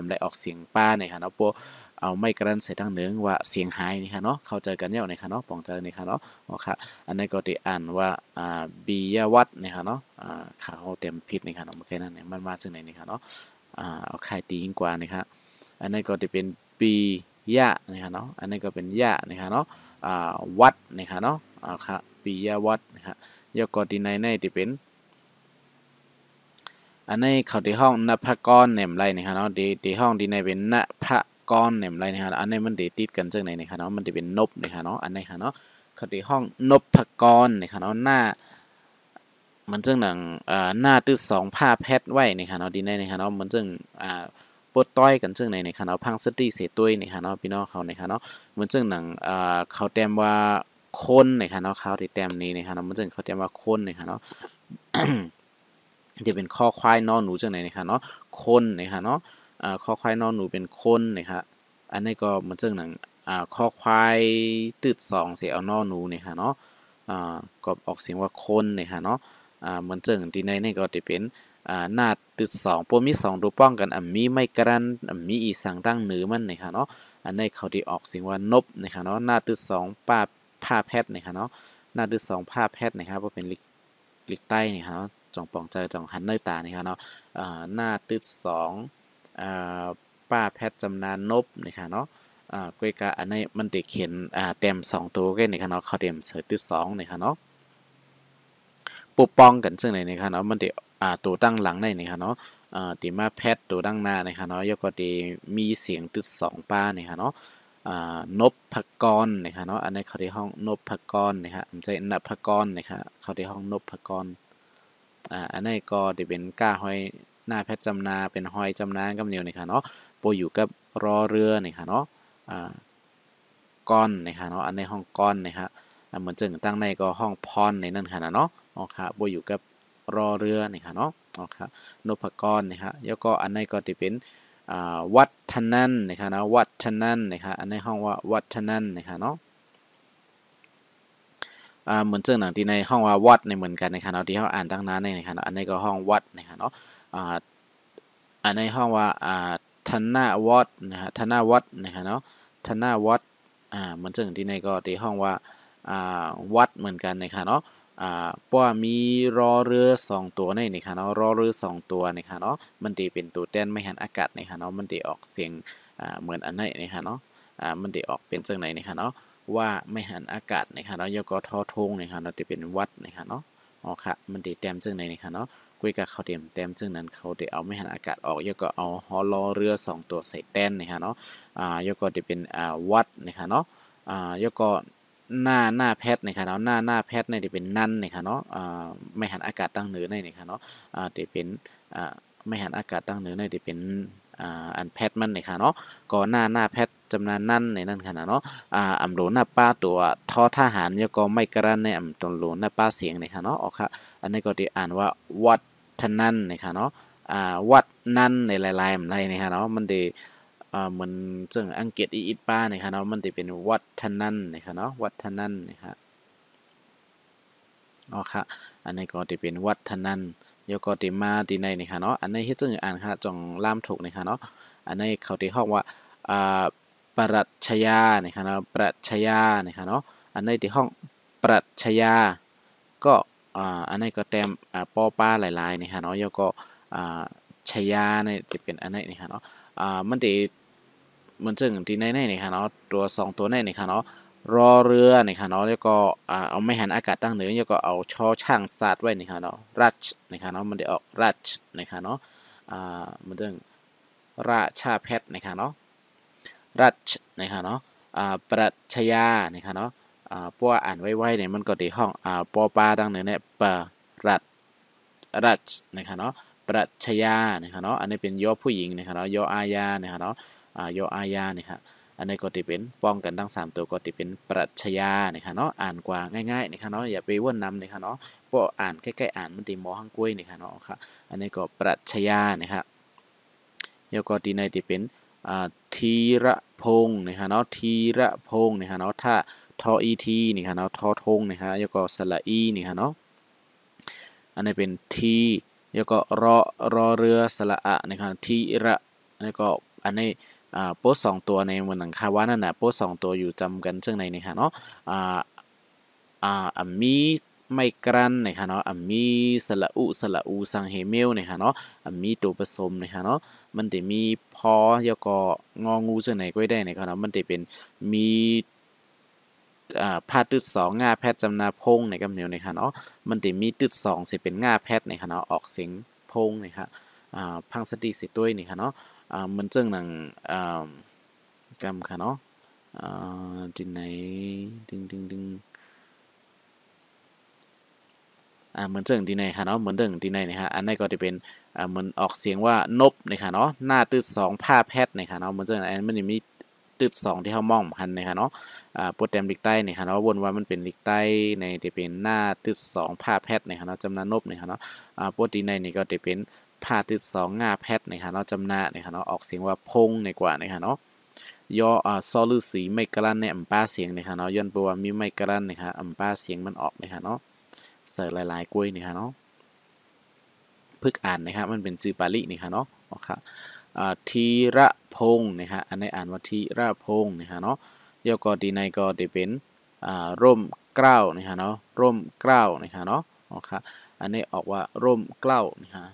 S1: ได้ออกเสียงป้าเนี่ยครับเนาะพวกเอาไม่กระดานใส่ทางเหนือว่าเสียงหายนี่ครับเนาะเข้าใจกันเยอะนะครับเนาะปองใจนี่ครับเนาะโอเคอันนี้ก็ได้อ่านว่าบียวัดนี่ครับเนาะข่าวเต็มผิดนี่ครับเนาะโอเคนั่นเนี่ยมันมาจากไหนนี่ครับเนาะเอาใครตียิ่งกว่านี่ครับอันนี้ก็จะเป็นปียะนี่ครับเนาะอันนี้ก็เป็นยะนี่ครับเนาะวัดนี่ครับเนาะครับปียวัดนะครับยกกอดีในที่เป็นอันนี้เขาที่ห้องนภกรเนี่ยไรนี่ครับเนาะที่ห้องที่ในเป็นนภกรเนี่ยไรนี่ครับอันนี้มันติดกันจังไหนนี่ครับเนาะมันจะเป็นนบนี่ครับเนาะอันนี้ครับเนาะเขาที่ห้องนพกรนี่ครับเนาะหน้ามันจังหนังหน้าตื้อ2ผ้าแพทไว้นี่ครับเนาะดีในนี่ครับเนาะมันจังปดต้อยกันจังไหนนี่ครับเนาะพังสติเสตุยนี่ครับเนาะพี่น้องเขานี่ครับเนาะมันจังหนังเขาแต้มว่าคนนี่ครับเนาะเขาที่แต้มนี้นี่ครับเนาะมันจังเขาแต้มว่าคนนี่ครับเนาะจะเป็นข้อควายนอนหนูจังไหนนะครับเนาะคนนะครับเนาะข้อควายนอนหนูเป็นคนนะครับอันนี้ก็มันเรื่องหนัง คอควายตืด2เสียเอานอหนูเนี่ยค่ะเนาะก็ออกเสียงว่าคนเนี่ยค่ะเนาะเหมือนเจิงที่ในนี่ก็จะเป็นหน้าตืด2พวกมี2ตัวป้องกันมีไม่กรันมีอีสังตั้งเหนือมันเนี่ยค่ะเนาะอันนี้เขาที่ออกเสียงว่านบเนี่ยค่ะเนาะหน้าตืด2ป้าผ้าแพทเนี่ยค่ะเนาะหน้าตืด2ผ้าแพทนะครับว่าเป็นลิกใต้เนี่ยค่ะเนาะจองปองใจจองหันในตาเนี่ยค่ะเนาะหน้าตืด2ป้าแพทจำนานนบเนี่ยค่ะเนาะกวยกาอันนี้มันได้เขียนเต็ม2ตัวกันนี่ค่ะเนาะเขาเต็มเสือที่2นี่ค่ะเนาะปกป้องกันซึ่งในนี่ค่ะเนาะมันได้ตัวตั้งหลังในนี่ค่ะเนาะตีมาแพทตัวตั้งหน้านี่ค่ะเนาะยกก็ดีมีเสียงที่2ป้านี่ค่ะเนาะนพกรนี่ค่ะเนาะอันนี้เขาที่ห้องนพกรนี่ค่ะไม่ใช่นภกรนี่ค่ะเขาที่ห้องนพกรอันนี้ก็ได้เป็นก้าห้อยหน้าแพทจำนาเป็นห้อยจำนากำเนียวนี่ค่ะเนาะโปอยู่กับรอเรือนี่ค่ะเนาะก้อนนะคะเนาะอันในห้องก้อนนะคะเหมือนจึงตั้งในก็ห้องพรในนั่นค่ะเนาะอ๋อค่ะบอยู่กับรอเรือนี่ค่ะเนาะอ๋อค่ะนพกรนะคะแล้วก็อันในก็จะเป็นวัดทนันนะคะเนาะวัดทนันนะคะอันในห้องว่าวัดทนันนะคะเนาะเหมือนเจอหนังที่ในห้องว่าวัดในเหมือนกันนะคะเนาะที่เขาอ่านตั้งนานในนะคะเนาะอันนี้ก็ห้องวัดนะคะเนาะอันในห้องว่าธนาวัดนะฮะธนาวัดนะคะเนาะธนาวัดเหมือนเจอที่ในก็ที่ห้องว่าวัดเหมือนกันนะคะเนาะเพราะว่ามีรอเรือ2ตัวในนี่ค่ะเนาะรอเรือ2ตัวนี่ค่ะเนาะมันตีเป็นตัวแทนไม่หันอากาศนี่ค่ะเนาะมันตีออกเสียงเหมือนอันไหนนี่ค่ะเนาะมันตีออกเป็นจังไหนนี่ค่ะเนาะว่าไม่หันอากาศนี่ค่ะเนาะยกทอทงนี่ค่ะเนาะตีเป็นวัดนี่ค่ะเนาะอ๋อค่ะมันตีแต้มจังไหนนี่ค่ะเนาะคุยกับเขาเตรียมแต้มซึ่งนั้นเขาได้เอาไม่หันอากาศออกยกก็เอาฮอลอเรือ2ตัวใส่แต้นนี่ค่ะเนาะยกก็จะเป็นวัดนี่ค่ะเนาะยกก็หน้าแพทนะคะเนาะหน้าแพทในที่เป็นนั่นนะคะเนาะไม่หันอากาศตั้งเหนือในนะคะเนาะที่เป็นไม่หันอากาศตั้งเหนือในที่เป็นอันแพทมันนะคะเนาะก็หน้าแพทจำนวนนั่นในนั่นขนาดเนาะอำโหลหน้าป้าตัวทอทหารยก็ไม่กระในอำตนโหลหน้าป้าเสียงนะคะเนาะอ๋อค่ะอันนี้ก็ที่อ่านว่าวัดทนันนะคะเนาะวัดนั่นในลายๆมันไรนะคะเนาะมันได้เหมือนจึงอังกฤษอีป้านะครับเนาะมันจะเป็นวัฒนันนะครับเนาะวัฒนันนะครับอ๋อค่ะอันนี้ก็จะเป็นวัฒนันยก็จะมาที่ในนะครับเนาะอันนี้ที่จึงอ่านค่ะจงล่ามถูกนะครับเนาะอันนี้เขาที่ห้องว่าปรัชญานะครับเนาะปรัชญานะครับเนาะอันนี้ที่ห้องปรัชญาก็อันนี้ก็เต็มปอป้าหลายๆนะครับเนาะยก็ชยาเนี่ยจะเป็นอันนี้นะครับเนาะมันจะเหมือนจึงที่ในนี่ค่ะเนาะตัว2ตัวในนี่ค่ะเนาะรอเรือนี่ค่ะเนาะแล้วก็เอาไม่หันอากาศตั้งเหนือแล้วก็เอาชอช่างสาดไว้นี่ค่ะเนาะรัชนี่ค่ะเนาะมันได้ออกรัชนี่ค่ะเนาะเหมือนจึงราชาเพชรนี่ค่ะเนาะรัชนี่ค่ะเนาะปรัชญานี่ค่ะเนาะพวกอ่านไว้ๆเนี่ยมันก็ได้ห้องปอปลาดังเหนือเนี่ยปรัชรัชนี่ค่ะเนาะปรัชญานี่ค่ะเนาะอันนี้เป็นยอผู้หญิงนี่ค่ะเนาะยออาญานี่ค่ะเนาะยออาญานี่ค่ะอันนี้ก็จะเป็นป้องกันทั้ง3ตัวก็จะเป็นปรัชญานี่ค่ะเนาะอ่านกว่าง่ายๆนี่ค่ะเนาะอย่าไปว่นนำนี่ค่ะเนาะพวกอ่านใกล้ๆอ่านมันตีมอหังกล้วยนี่ค่ะเนาะค่ะอันนี้ก็ปรัชญานี่ค่ะแล้วก็ที่ในจะเป็นธีระพงศ์นี่ค่ะเนาะธีระพงศ์นี่ค่ะเนาะถ้าทออีทีนี่ค่ะเนาะทอทงนี่ค่ะแล้วก็สระอีนี่ค่ะเนาะอันนี้เป็นทีแล้วก็รอเรือสระอะนะครับทีระแล้วก็อันนี้โป๊ส2ตัวในเหมือนหนังคาว่านั่นนะโป๊2ตัวอยู่จำกันเชิงในนี่ค่ะเนาะมีไม่กรันนะคะเนาะมีสระอูสังเฮเมลนะคะเนาะมีตัวผสมนะคะเนาะมันจะมีพอแล้วก็งองูเชิงไหนก็ได้นะคะเนาะมันจะเป็นมีพาตึด2ง่าแพทจำนาพงในกำเนียวนะคะเนาะมันจะมีตึด2สิเป็นง่าแพทนะคะเนาะออกเสียงพงนะคะพังสติสิด้วยนี่ค่ะเนาะมันจึงหนังกำค่ะเนาะที่ไหนดึงเหมือนเจิงที่ไหนค่ะเนาะเหมือนเดิงที่ไหนนะฮะอันนี้ก็จะเป็นเหมือนออกเสียงว่านบนะคะเนาะหน้าตึด2ผ้าแพทนะคะเนาะเหมือนเจิงอันมันจะมีตึด2ที่เขามองพันนะคะเนาะโปรแกรมลิกใต้นะคะเนาะวนว่ามันเป็นลิกใต้ในจะเป็นหน้าตึด2ผ้าแพทนะคะเนาะจำนานนบนะคะเนาะโปรตีนในนี่ก็จะเป็นผ้าตึด2ง่าแพทนะคะเนาะจำนานะคะเนาะออกเสียงว่าพงในกว่านะคะเนาะ ยอซอลือสีไม่กระนในอัมป้าเสียงนะคะเนาะย้อนปัวมีไม่กระนนะคะอัมป้าเสียงมันออกนะคะเนาะเสิร์หลายๆกล้วยนะคะเนาะพึกอ่านนะครับมันเป็นจือปาลินะคะเนาะโอเคธีระพงศ์นะฮะอันนี้อ่านว่าธีระพงศ์นะฮะเนาะเดี๋ยวก็ดีในก็จะเป็นร่มเกล้านะฮะเนาะร่มเกล้านะฮะเนาะโอเคอันนี้ออกว่าร่มเกล้านะฮะ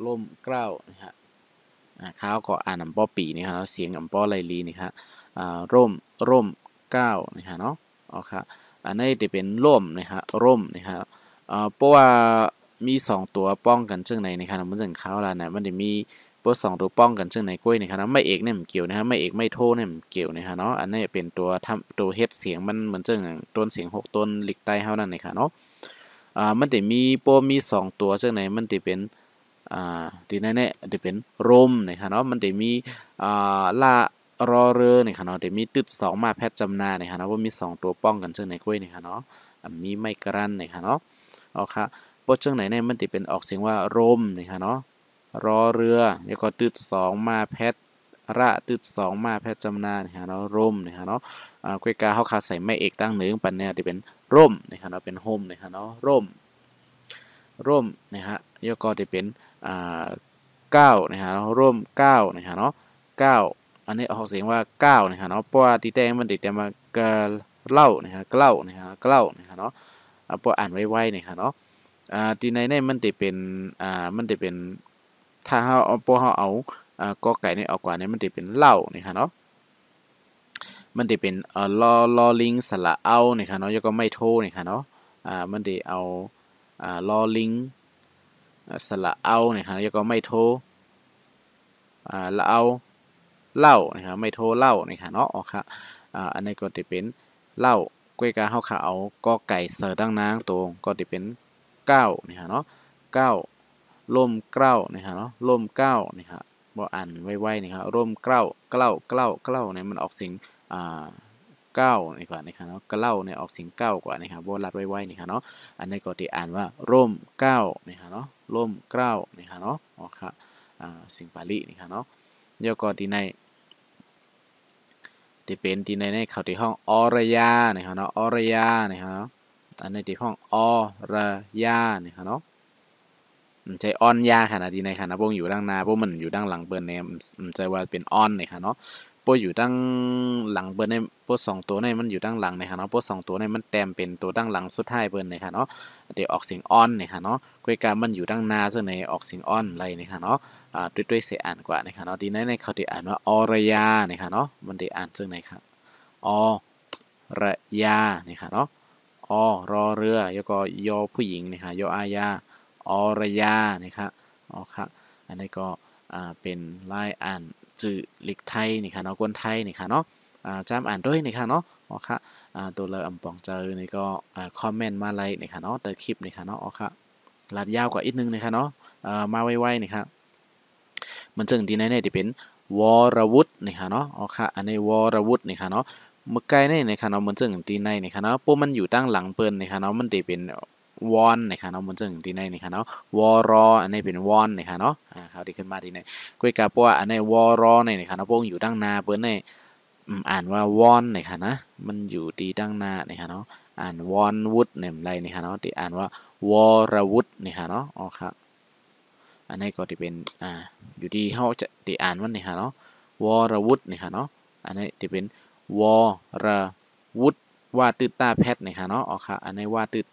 S1: ร่มเกล้านะฮะข้าวก็อ่านอัมป้อปีนี่ฮะเนาะเสียงอัมป้อไลลีนี่ฮะร่มเกล้านะฮะเนาะโอเคอันนี้จะเป็นร่มนะฮะร่มนะฮะเพราะว่ามี2 ตัวป้องกันเชิงในนะครับมันถึงข้าวแล้วนะมันจะมี2 ตัวป้องกันเชิงในกล้วยนะครับไม่เอกเนี่ยมันเกี่ยวนะครับไม่เอกไม่โทเนี่ยมันเกี่ยวนะครับเนาะอันนี้เป็นตัวทำตัวเฮ็ดเสียงมันเหมือนเชิงต้นเสียง6 ต้นลิกใต้เท่านั้นนะครับเนาะมันจะมีมี2 ตัวเชิงในมันจะเป็นทีนั้นเนี่ยจะเป็นร่มนะครับเนาะมันจะมีละรอเรือนะครับเนาะจะมีตึด2มาแพทจำนานะครับเนาะว่ามี2 ตัวป้องกันเชิงในกล้วยนะครับเนาะมีไม่กรันนะครับเนาะเอาค่ะพวกเชิงไหนเนี่ยมันจะเป็นออกเสียงว่าร่มนะครับเนาะรอเรือแล้วก็ตึด2มาแพทระตึด2มาแพทจำนานะครับเนาะร่มนะครับเนาะกวยกาเขาขาใส่ไม่เอกตั้งหนึ่งปันเนี่ยจะเป็นร่มนะครับเนาะเป็นโฮมนะครับเนาะร่มนะฮะแล้วก็จะเป็น9นะฮะร่ม9นะฮะเนาะ9อันนี้ออกเสียงว่า9นะฮะเนาะเพราะว่าที่แต้งมันติดแต่มากเล่านะฮะเล่านะฮะเล่านะฮะเนาะเพราะอ่านไวๆนะฮะเนาะที่ในมันจะเป็นมันจะเป็นถ้าเขาเอาพวกเขาเอากอไก่นี่ออกกว่านี่มันจะเป็นเล่านะฮะเนาะมันจะเป็นลอลิงสระเอานะฮะเนาะแล้วก็ไม่โทนะฮะเนาะมันจะเอาลอลิงสระเอาเนี่ยครับแล้วก็ไม่โทละเอาเล่านะครับไม่โทเล่านะครับเนาะอ๋อครับอันนี้ก็จะเป็นเล่ากล้วยกาเฮาขาเอากอไก่เสือตั้งนางตรงก็จะเป็น9นะครับเนาะ9ร่มเกล้านะครับเนาะร่ม9นะครับบ่อ่านไวๆนะครับร่มเกล้าเนี่ยมันออกเสียง9นี่กว่านะครับเนาะเกล้าเนี่ยออกเสียง9กว่านะครับบ่รัดไวๆนี่ครับเนาะอันนี้ก็ที่อ่านว่าร่ม9นะครับเนาะร่ม9นะครับเนาะอ๋อครับสิ่งปาลีนี่ครับเนาะเดี๋ยวก็ที่ในที่เป็นที่ในเขาที่ห้องอรยานะครับเนาะอรยานะครับอันนี้ที่ห้องอรยานะครับเนาะใจออนยาขนาดที่ในขณะพวกอยู่ด้านหน้าพวกมันอยู่ด้านหลังเบิร์นเนี่ยมันใจว่าเป็นออนนะครับเนาะพวกอยู่ด้านหลังเบิร์นเนี่ยพวก2 ตัวเนี่ยมันอยู่ด้านหลังนะครับเนาะพวก2 ตัวเนี่ยมันแต้มเป็นตัวด้านหลังสุดท้ายเบิร์นนะครับเนาะเดี๋ยวออกเสียงออนนะครับเนาะคุยการมันอยู่ด้านหน้าซึ่งในออกเสียงออนอะไรนะครับเนาะด้วยเสียอ่านกว่านะครับเนาะดีในเขาได้อ่านว่าอรยานะครับเนาะมันได้อ่านซึ่งไหนครับอระยานะครับเนาะอรอเรือแล้วก็ยอผู้หญิงนะครับยออายาอรยานะครับอ๋อครับอันนี้ก็เป็นลายอ่านจื่อลิกไทยนี่ค่ะเนาะกวนไทยนี่ค่ะเนาะจำอ่านด้วยนี่ค่ะเนาะอ๋อค่ะตัวเราอำปองเจอนี่ก็คอมเมนต์มาไลค์นี่ค่ะเนาะเตอคลิปนี่ค่ะเนาะอ๋อค่ะลาดยาวกว่าอีกนึงนี่ค่ะเนาะมาไวๆนี่ค่ะมันจึงที่ไหนเนี่ยที่เป็นวรวุฒินี่ค่ะเนาะอ๋อค่ะอันนี้วรวุฒินี่ค่ะเนาะเมื่อไกลนี่ค่ะเนาะมันจึงที่ไหนนี่ค่ะเนาะพวกมันอยู่ตั้งหลังเปิ้นนี่ค่ะเนาะมันจะเป็นวอนนะคะเนาะมันจึงที่ไหนนี่ค่ะเนาะวอรออันนี้เป็นวอนนะคะเนาะเขาที่ขึ้นมาที่ไหนกุยกาปัวอันนี้วอรอนี่ค่ะเนาะพวกอยู่ดั้งนาเปิ้นเนี่ยอ่านว่าวอนนะคะนะมันอยู่ที่ดั้งนานะคะเนาะอ่านวอนวุฒเนี่ยไรนะคะเนาะที่อ่านว่าวรวุฒินะคะเนาะอ๋อครับอันนี้ก็ที่เป็นอยู่ที่เขาจะที่อ่านว่านี่ค่ะเนาะวรวุฒินี่ค่ะเนาะอันนี้ที่เป็นวรวุฒิว่าตืดตาแพทย์นี่ค่ะเนาะอ๋อค่ะอันนี้ว่าตืด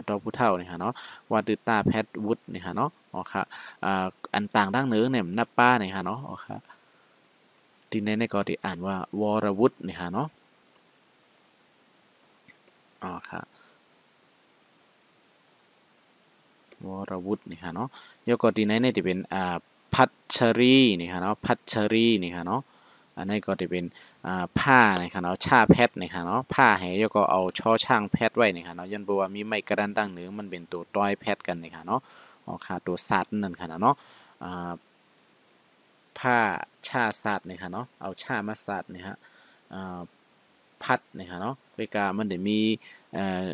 S1: ตัวผู้เฒ่านี่ค่ะเนาะว่าตืดตาแพทย์วุฒินี่ค่ะเนาะอ๋อค่ะอันต่างดั้งเนื้อเนี่ยนับป้านี่ค่ะเนาะอ๋อค่ะที่ในก็ที่อ่านว่าวรวุฒินี่ค่ะเนาะอ๋อค่ะวรวุฒินี่ค่ะเนาะยกกที่ในที่เป็นพัชรีนี่ค่ะเนาะพัชรีนี่ค่ะเนาะอันนี้ก็จะเป็นผ้านะครับเนาะชาแพทนะครับเนาะผ้าให้แล้วก็เอาช่อช่างแพทไว้นะครับเนาะยันบัวมีไม้กระดานตั้งเนื้อมันเป็นตัวต้อยแพทกันนะครับเนาะอ๋อค่ะตัวสัตว์นั่นค่ะเนาะผ้าชาสัตว์นะครับเนาะเอาชามาสัตว์นะฮะพัดนะครับเนาะเวลามันจะมี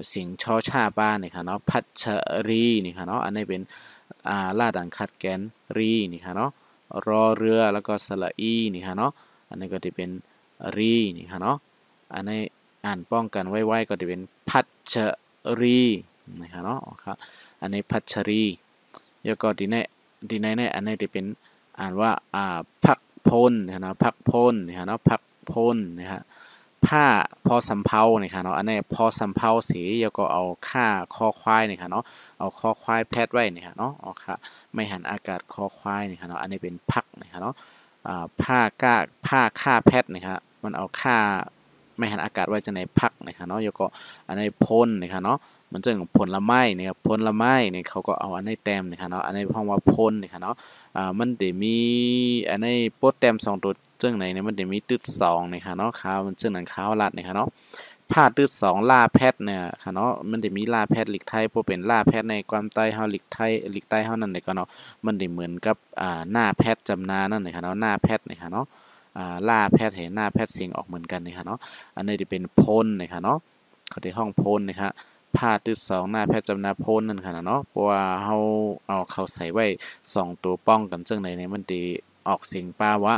S1: เสียงช่อชาบ้านนะครับเนาะพัชรีนี่ค่ะเนาะอันนี้เป็นลาดังคัดแกนรีนี่ค่ะเนาะรอเรือแล้วก็สระอีนี่ค่ะเนาะ อันนี้ก็จะเป็นรีนี่ค่ะเนาะอันนี้อ่านป้องกันไว้ก็จะเป็นพัชรีนะคะเนาะครับอันนี้พัชรีแล้วก็ดีในอันนี้จะเป็นอ่านว่าพักพลนะพักพลนะเนาะพักพลนะฮะผ้าพอสำเภาเนี่ยค่ะเนาะอันนี้พอสำเภาสีแล้วก็เอาค่าคอควายเนี่ยค่ะเนาะเอาคอควายแพทไว้เนี่ยค่ะเนาะอ๋อค่ะไม่หันอากาศคอควายเนี่ยค่ะเนาะอันนี้เป็นพักเนี่ยค่ะเนาะผ้าค่าแพทเนี่ยครับมันเอาค่าไม่หันอากาศไว้จะในพักเนี่ยค่ะเนาะแล้วก็อันนี้พ่นเนี่ยค่ะเนาะมันจะผลไม้เนี่ยครับผลไม้เนี่ยเขาก็เอาอันนี้แต้มเนี่ยค่ะเนาะอันนี้ห้องว่าพ่นเนี่ยค่ะเนาะมันจะมีอันนี้โปรแต้ม2ตัวจึงไหนเนี่ยมันจะมีตึด2เนี่ยค่ะเนาะขาวมันจึงหนังขาวลัดเนี่ยค่ะเนาะผ้าตึด2ล่าแพทเนี่ยค่ะเนาะมันจะมีล่าแพทลิกไทยพวกเป็นล่าแพทในความใต้เฮาลิกไทยเฮานั่นเนี่ยก็เนาะมันจะเหมือนกับหน้าแพทจำนานั่นเนี่ยค่ะเนาะหน้าแพทเนี่ยค่ะเนาะล่าแพทเห็นหน้าแพทเสียงออกเหมือนกันเนี่ยค่ะเนาะอันนี้จะเป็นพ่นเนี่ยค่ะเนาะเขาในห้องพ่นนะครับผ้าตึด2หน้าแพทจำนาพ่นนั่นค่ะเนาะเพราะว่าเฮาเอาเขาใส่ไว้2ตัวป้องกันซึ่งในนี้มันจะออกเสียงป้าว่า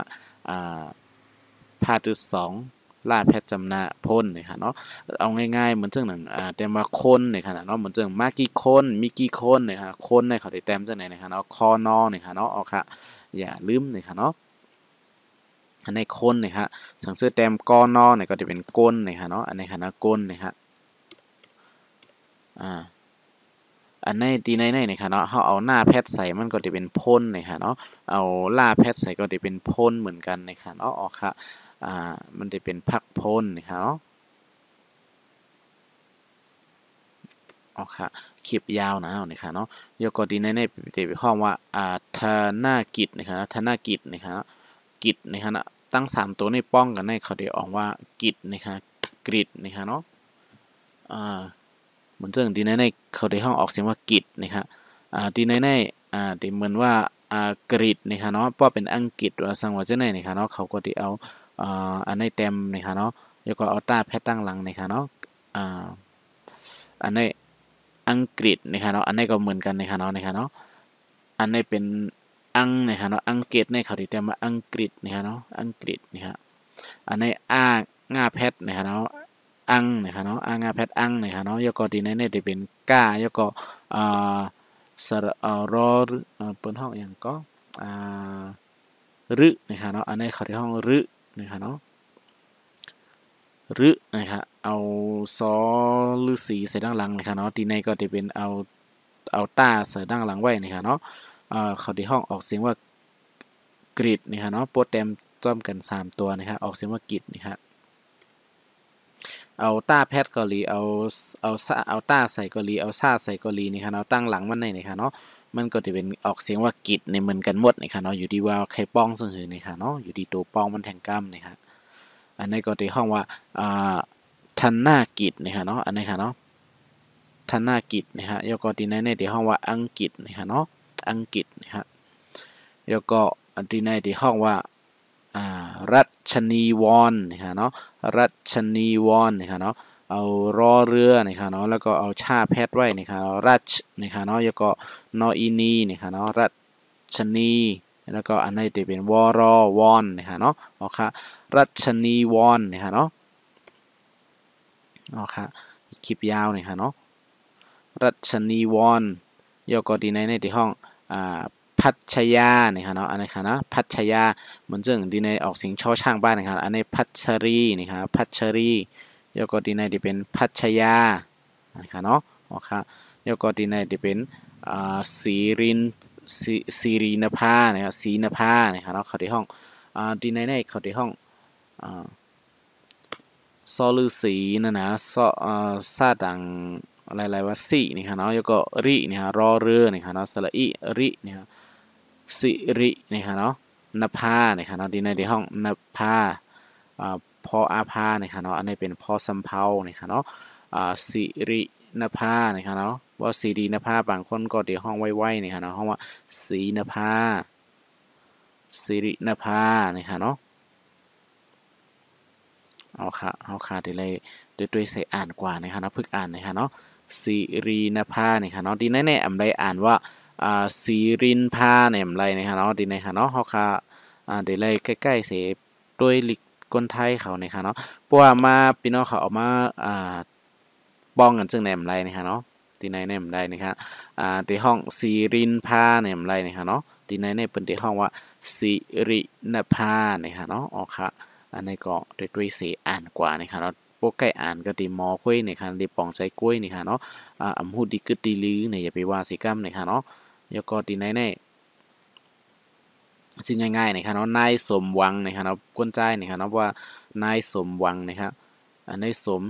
S1: ผ้าตึด2ล่าแพทจำนาพ่นเนี่ยค่ะเนาะเอาง่ายๆเหมือนเจ้งหนึ่งแต่มาคนเนี่ยค่ะเนาะเหมือนเจ้งมากี่คนมีกี่คนเนี่ยค่ะคนในเขาได้แต้มเจ้งไหนนะคะเนาะคอนอเนี่ยค่ะเนาะเอาค่ะอย่าลืมเนี่ยค่ะเนาะอันในคนเนี่ยฮะสังเกตแต้มกอนอเนี่ยก็จะเป็นก้นเนี่ยค่ะเนาะอันในค่ะนะก้นเนี่ยฮะอันในตีในเนี่ยค่ะเนาะเขาเอาหน้าแพทใส่มันก็จะเป็นพ่นเนี่ยค่ะเนาะเอาล่าแพทใส่ก็จะเป็นพ่นเหมือนกันเนี่ยค่ะเนาะอ๋อค่ะมันจะเป็นพักพ่นเนี่ยค่ะเนาะอ๋อค่ะคลิปยาวนะเนี่ยค่ะเนาะยกกตีในจะเป็นข้อว่าธนากิจนะคะธนากิจนะคะกิจนะคะนะตั้ง3ตัวในป้องกันในเขาได้ออกว่ากิจนะคะกริดนะคะเนาะเหมือนเรื่องดีในเขาได้ห้องออกเสียงว่ากิจนะครับดีในดีเหมือนว่ากริดนะคะเนาะเพราะเป็นอังกฤษว่าสังว่าจะไหนนะคะเนาะเขาก็ได้เอาอันในเต็มนะคะเนาะแล้วก็เอาตาแพทตั้งหลังนะคะเนาะอันในอังกฤษนะคะเนาะอันนี้ก็เหมือนกันนะคะเนาะอันนี้เป็นอังนะคะเนาะอังกฤษในเขาที่เต็มว่าอังกฤษนะคะเนาะอังกฤษนะครับอันนี้ง่าแพทนะคะเนาะอังนะคะเนาะงาแพทอังนะคะเนาะยกดีในจะเป็นก้ายกสระรอเปิดห้องอย่างก็รึนะคะเนาะอันนี้เขาที่ห้องรึนะคะเนาะรึนะคะเอาซอฤาษีใส่ด้านหลังนะคะเนาะดีในก็จะเป็นเอาตาใส่ด้านหลังไว้นะคะเนาะเขาที่ห้องออกเสียงว่ากริดนะคะเนาะโปรแตมต้มกัน3ตัวนะครับออกเสียงว่ากริดนะครับเอาต้าแพทเกาหลีเอาต้าใส่เกาหลีเอาซ่าใส่เกาหลีนี่ค่ะเนาะตั้งหลังมันในนี่ค่ะเนาะมันก็จะเป็นออกเสียงว่ากิจในเหมือนกันหมดนี่ค่ะเนาะอยู่ดีว่าใครป้องซึ่งหือนี่ค่ะเนาะอยู่ดีตัวป้องมันแทงกล้ามนี่ค่ะอันนี้ก็ที่ห้องว่าทันนากิจนี่ค่ะเนาะอันนี้ค่ะเนาะทันนากิจนี่ฮะแล้วก็ที่ในที่ห้องว่าอังกฤษนี่ค่ะเนาะอังกฤษนี่ฮะแล้วก็ที่ในที่ห้องว่ารัชนีวอนนะครับเนาะรัชนีวอนนะครับเนาะเอารอเรือนะครับเนาะแล้วก็เอาชาแพทไว้นะครับรัชนะครับเนาะแล้วก็นออีนีนะครับเนาะรัชนีแล้วก็อันนี้จะเป็นวอรอวอนนะครับเนาะโอเครัชนีวอนนะครับเนาะโอเคคลิปยาวนะครับเนาะรัชนีวอนแล้วก็ดีในที่ห้องพัชยาเนี่ยครับเนาะอันนี้ครับนะพัชยาเหมือนเรื่องดีในออกเสียงช่อช่างบ้านนะครับอันนี้พัชรีนี่ครับพัชรีแล้วก็ดีในที่เป็นพัชยานะครับเนาะโอเคแล้วก็ดีในที่เป็นสีรีนภานะครับสีนภานะครับเนาะเขาที่ห้องดีในเขาที่ห้องซอลือสีนะนะซาดังอะไรว่าสีนี่ครับเนาะแล้วก็รินี่ครับรอเรือนี่ครับเนาะสระอิรินี่ครับสิรินี่ครับเนาะนภานี่ครับเนาะดีในที่ห้องนภาพออาภานี่ครับเนาะอันนี้เป็นพอสำเภานี่ครับเนาะสิรินภานี่ครับเนาะว่าสีดีนภาบางคนก็เดี๋ยวห้องไว้นี่ครับเนาะห้องว่าสีนภาสิรินภานี่ครับเนาะเอาค่ะเดี๋ยวเลยด้วยใส่อ่านกว่านะครับเนาะพึกอ่านนะครับเนาะสิรินภานี่ครับเนาะดีแน่ๆอำไรอ่านว่าสีรินพาเนี่ยอะไรนะครับเนาะดีนะครับเนาะเขาค่ะเดี๋ยวเลยใกล้ๆเส โดยลิกคนไทยเขานะคะเนาะเพราะว่ามาพี่น้องเขาเอามาป้องกันจึงแหนมไรนะคะเนาะที่ในแหนมไรนะคะที่ห้องซีรินพาแหนมไรนะคะเนาะที่ในเป็นที่ห้องว่าสิรินภานะคะเนาะอ๋อค่ะอันนี้ก็ด้วยเสียอ่านกว่านะคะเนาะพวกใกล้อ่านก็ตีมอคุยนะคะตีปองใจกล้วยนะคะเนาะอำหูดีกึดตีลือเนี่ยอย่าไปว่าสิกัมนะคะเนาะแล้วก็ที่ในซึ่งง่ายๆนะครับเนาะนายสมหวังนะครับเนาะกวนใจนะครับเนาะว่านายสมหวังนะครับอันนี้สม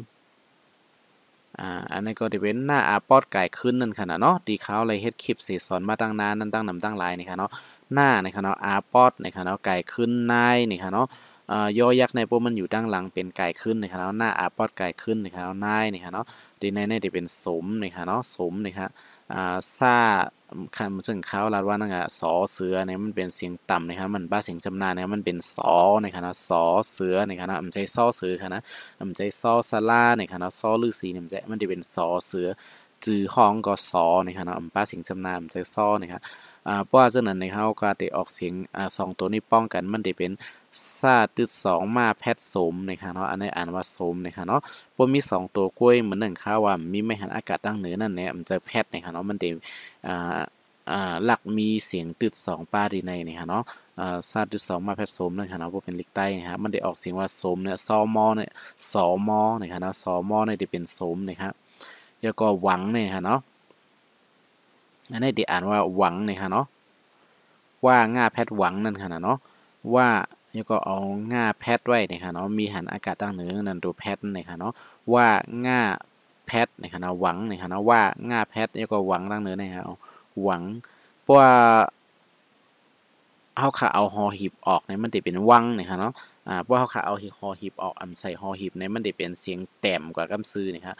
S1: อันนี้ก็จะเป็นหน้าอาปอดไก่ขึ้นนั่นขนาดเนาะตีเขาเลยเฮ็ดคลิปสีสอนมาตั้งนานนั่นตั้งนำตั้งหลายนะครับเนาะหน้านะครับเนาะอาปอดนะครับเนาะไก่ขึ้นนายนะครับเนาะย่อยักษ์ในพวกมันอยู่ด้านหลังเป็นไก่ขึ้นนะครับเนาะหน้าอาปอดไก่ขึ้นนะครับเนาะนายนะครับเนาะดีในจะเป็นสมนะครับเนาะสมนะครับซ่าคันซึ่งเขาลาดว่านั่นอะสอเสือเนี่ยมันเป็นเสียงต่ำนะครับมันบ้าเสียงจำนานเนี่ยมันเป็นสอนะครับนะสอเสือนะครับนะมันใจซ้อเสือค่ะนะมันใจซ้อซาลานะครับนะซ้อลือสีเนี่ยมันจะเป็นสอเสือจือห้องก็สอนะครับนะมันบ้าเสียงจำนานมันใจซ้อนะครับเพราะว่าฉะนั้นนะครับก็จะออกเสียงสองตัวนี้ป้องกันมันจะเป็นซาตึดสองมาแพทสมนะครับเนาะอันนี้อ่านว่าสมนะครับเนาะพวกมีสองตัวกล้วยเหมือนหนึ่งข้าวว่ามีไม่หันอากาศตั้งเหนือนั่นเนี่ยมันจะแพทนะครับเนาะมันจะหลักมีเสียงตึดสองป้าดีในนี่ฮะเนาะซาตึดสองมาแพทสมนะครับเนาะพวกเป็นลิกใต้นะครับมันได้ออกเสียงว่าสมเนี่ยซอมอเนี่ยสอมอนะครับเนาะสอมอเนี่ยจะเป็นสมนะครับแล้วก็หวังเนี่ยฮะเนาะอันนี้ได้อ่านว่าหวังเนี่ยฮะเนาะว่าง่าแพทหวังนั่นค่ะเนาะว่าแล้วก็เอาง่าแพทไว้นะครับเนาะมีหันอากาศตั้งเหนือนั่นตัวแพทนะครับเนาะว่าง่าแพทนะครับเนาะหวังนะครับเนาะว่าง่าแพทแล้วก็หวังตั้งเหนือนะครับหวังเพราะว่าเฮาขาเอาฮอหีบออกเนี่ยมันจะเป็นวังนะครับเนาะเพราะเฮาขาเอาฮอหีบออกใส่ฮอหีบเนี่ยมันจะเป็นเสียงแต้มกว่ากำซื้อนะครับ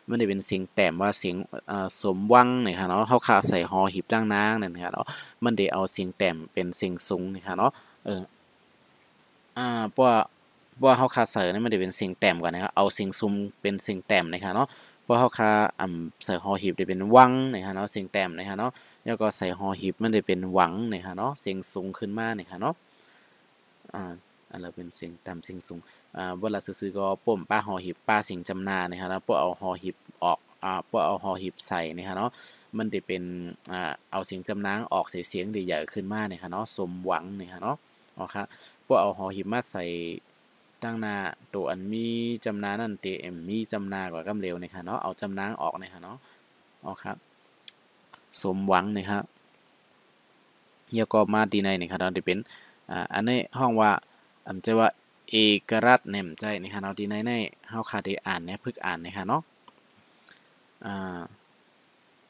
S1: มันจะเป็นเสียงแต้มว่าเสียงสมวังนะครับเนาะเฮาขาใส่ฮอหีบตั้งนางนั่นนะครับเนาะมันจะเอาเสียงแต้มเป็นเสียงสูงนะครับเนาะเพราะว่าเฮาขาใส่เนี่ยมันจะเป็นเสียงแต้มกว่านะครับเอาเสียงซุมเป็นเสียงแต้มนะครับเนาะเพราะเฮาขาใส่ฮอหีบจะเป็นวังนะครับเนาะเสียงแต้มนะครับเนาะแล้วก็ใส่ฮอหีบมันจะเป็นหวังนะครับเนาะเสียงสูงขึ้นมานะครับเนาะอันเราเป็นเสียงต่ำเสียงสูงเวลาซื้อๆก็ป่มป้าฮอหีบป้าเสียงจำนานะครับแล้วพวกเอาฮอหีบออกพวกเอาฮอหีบใส่นะครับเนาะมันจะเป็นเอาเสียงจำนางออกเสียงดีใหญ่ขึ้นมานะครับเนาะสมหวังนะครับเนาะอ๋อครับพวกเอาฮอหีบมาใส่ตั้งหน้าตัวอันมีจำนานั่นเตมมีจำนากว่ากำเร็วนะครับเนาะเอาจำนางออกนะครับเนาะอ๋อครับสมหวังนะครับแล้วก็มาดีในนะครับเราจะเป็นอันนี้ห้องว่าจะว่าเอกรัฐเนี่ยใจนะครับเราดีในเฮาขาดได้อ่านเนี่ยพึกอ่านนะครับเนาะ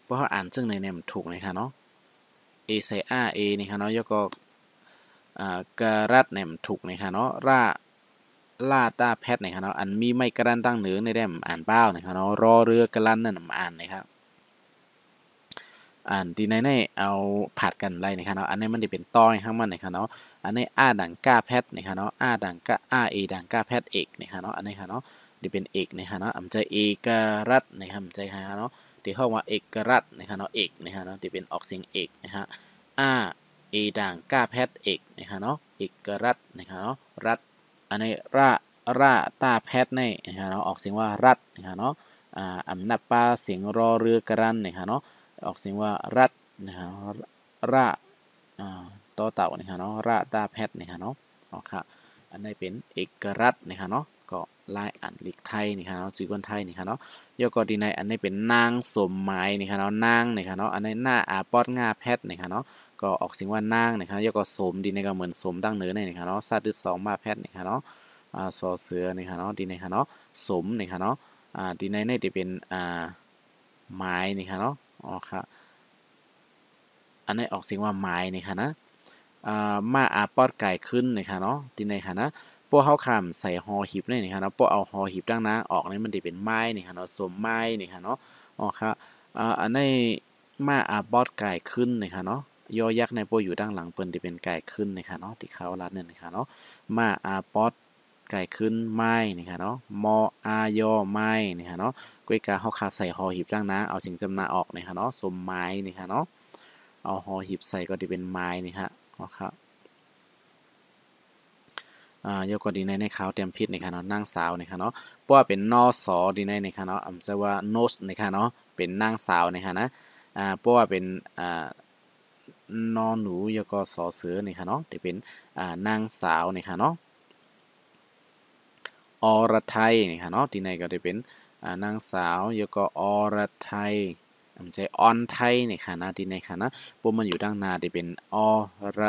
S1: เพราะเขาอ่านซึ่งในเนี่ยถูกนะครับเนาะเอใส่เอนะครับเนาะแล้วก็กรัฐเนี่ยถูกนะครับเนาะล่าตาแพทนะครับเนาะอันมีไม่กระดันตั้งเหนือในแดมอ่านเป้านะครับเนาะรอเรือกระลันนั่นอ่านนะครับดีในเอาผัดกันไรนะครับเนาะอันนี้มันจะเป็นต้อยข้างมันนะครับเนาะอันนี้ดังก้าแพทนะครับเนาะดังก้าเอดังก้าแพทเอกนะครับเนาะอันนี้ครับเนาะจะเป็นเอกนะครับเนาะใจเอกรัฐนะครับใจครับเนาะที่เข้าว่าเอกรัฐนะครับเนาะเอกนะครับเนาะที่เป็นออกเสียงเอกนะฮะเอดังก้าแพทเอกนะครับเนาะเอกรัฐนะครับเนาะรัฐอันนี้ราตาแพทในนะครับเนาะออกเสียงว่ารัฐนะครับเนาะอำนาจปาเสียงรอเรือกรันนะครับเนาะออกเสียงว่ารัฐนะครับระต่อเต่านะครับเนาะระตาแพทนะครับเนาะอ๋อครับอันนี้เป็นเอกรัฐนะครับเนาะก็ลายอ่านลิกไทยนะครับเนาะจื่อคนไทยนะครับเนาะยกกอดีในอันนี้เป็นนางสมหมายนะครับเนาะนางนะครับเนาะอันนี้หน้าปอดง่าแพทนะครับเนาะก็ออกเสียงว่านางนะครับยกก็สมดีในก็เหมือนสมตั้งเนื้อในนะครับเนาะซาดึสองมาแพทนะครับเนาะซอเสือนะครับเนาะดีในครับเนาะสมนะครับเนาะดีในจะเป็นไม้นะครับเนาะอ๋อครับอันนี้ออกเสียงว่าไม้นะครับนะมาปอดไก่ขึ้นนะครับเนาะที่ในค่ะนะพวกเขาคำใส่ฮอหีบนี่นะครับเนาะพวกเอาฮอหีบตั้งนะออกนี่มันจะเป็นไม้นะครับเนาะสมไม้นะครับเนาะอ๋อครับอันนี้มาปอดไก่ขึ้นนะครับเนาะยอยักษ์ในพวกอยู่ด้านหลังเปิ้นจะเป็นไก่ขึ้นนะครับเนาะที่เขาลัดเนี่ยนะครับเนาะมาปอดไก่ขึ้นไม้นะครับเนาะมอยอไม้นะครับเนาะกุ้ยกาเขาคาใส่ฮอหีบตั้งนะเอาสิ่งจำนาออกนะครับเนาะสมไม้นะครับเนาะเอาหอหีบใส่ก็จะเป็นไม้นี่ฮะนะครับ ยกก็ดีในขาวเตรียมพิษนะคะเนาะนางสาวนะคะเนาะเพราะว่าเป็นนอสอดีในนะคะเนาะจะว่า nose นะคะเนาะเป็นนางสาวนะคะนะเพราะว่าเป็นนอหนูยก็สอเสือนะคะเนาะที่เป็นนางสาวนะคะเนาะอรไทยนะคะเนาะที่ในก็จะเป็นนางสาวยก็อรไทยใจออนไทยนะคะนะที่ในค่ะนะพวกมันอยู่ด้านหน้าที่เป็นอร